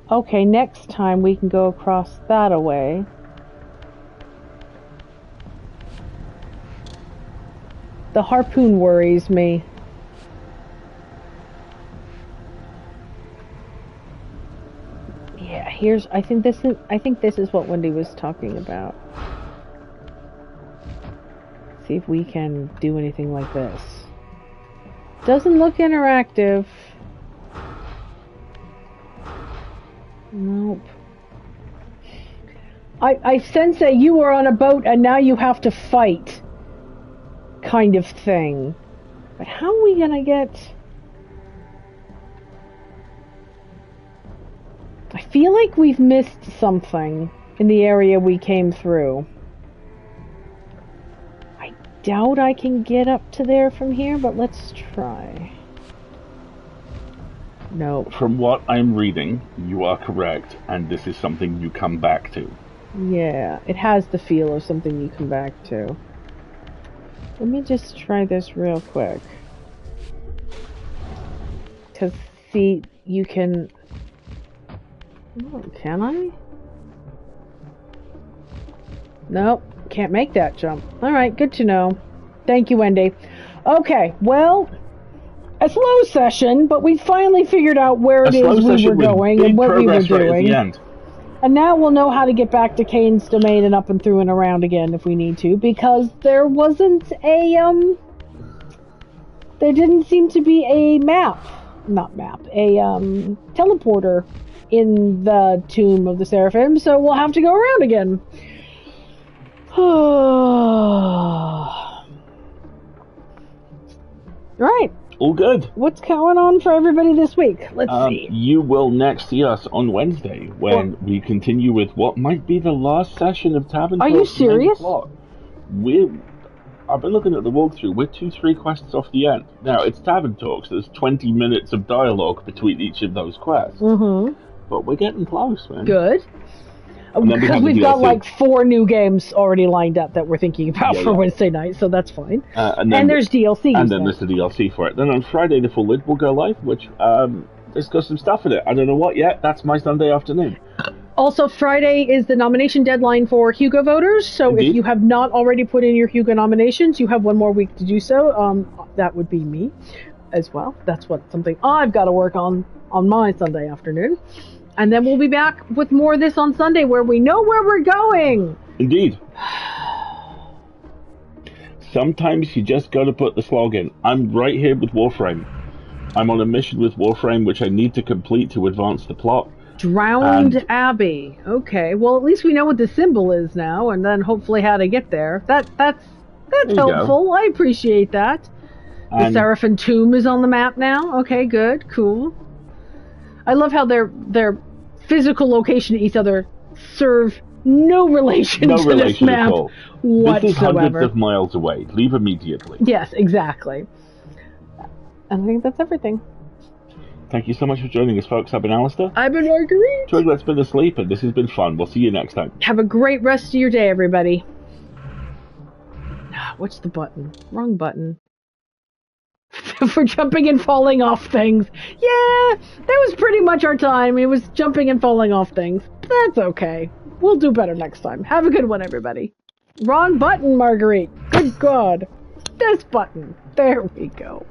Okay, next time we can go across that away. The harpoon worries me. Yeah, I think this is what Wendy was talking about. See if we can do anything like this. Doesn't look interactive. Nope. I sense that you were on a boat and now you have to fight. Kind of thing. But how are we gonna get... I feel like we've missed something in the area we came through. I doubt I can get up to there from here, but let's try. No. From what I'm reading, you are correct, and this is something you come back to. Yeah, it has the feel of something you come back to. Let me just try this real quick. Because, see, you can... Oh, can I? Nope, can't make that jump. Alright, good to know. Thank you, Wendy. Okay, well, a slow session, but we finally figured out where it is we were going and what we were doing. Right at the end. And now we'll know how to get back to Kane's domain and up and through and around again if we need to, because there wasn't a, there didn't seem to be a teleporter in the Tomb of the Seraphim, so we'll have to go around again. Right. All good. What's going on for everybody this week? Let's see. You will next see us on Wednesday when we continue with what might be the last session of Tavern Talks. Are you serious? I've been looking at the walkthrough. We're 2-3 quests off the end. Now, it's Tavern Talks. There's 20 minutes of dialogue between each of those quests. Mm-hmm. But we're getting close, man. Good. Because we've got like 4 new games already lined up that we're thinking about for Wednesday night, so that's fine. And there's DLC. And then there's the DLC for it. Then on Friday, the full lid will go live, which there's got some stuff in it. I don't know what yet. That's my Sunday afternoon. Also, Friday is the nomination deadline for Hugo voters, so Indeed. If you have not already put in your Hugo nominations, you have 1 more week to do so. That would be me as well. That's something I've got to work on my Sunday afternoon. And then we'll be back with more of this on Sunday where we know where we're going. Indeed. Sometimes you just got to put the slog in. I'm right here with Warframe. I'm on a mission with Warframe which I need to complete to advance the plot. Drowned Abbey. Okay, well at least we know what the symbol is now, and then hopefully how to get there. That's helpful. I appreciate that. The Seraphim Tomb is on the map now. Okay, good, cool. I love how their physical location to each other serve no relation to this map at all. Whatsoever. This is hundreds of miles away. Leave immediately. Yes, exactly. And I think that's everything. Thank you so much for joining us, folks. I've been Alistair. I've been Marguerite. Twiglet's been asleep, and this has been fun. We'll see you next time. Have a great rest of your day, everybody. What's the button? Wrong button. For jumping and falling off things. Yeah, that was pretty much our time. It was jumping and falling off things. That's okay. We'll do better next time. Have a good one, everybody. Wrong button, Marguerite. Good God. This button. There we go.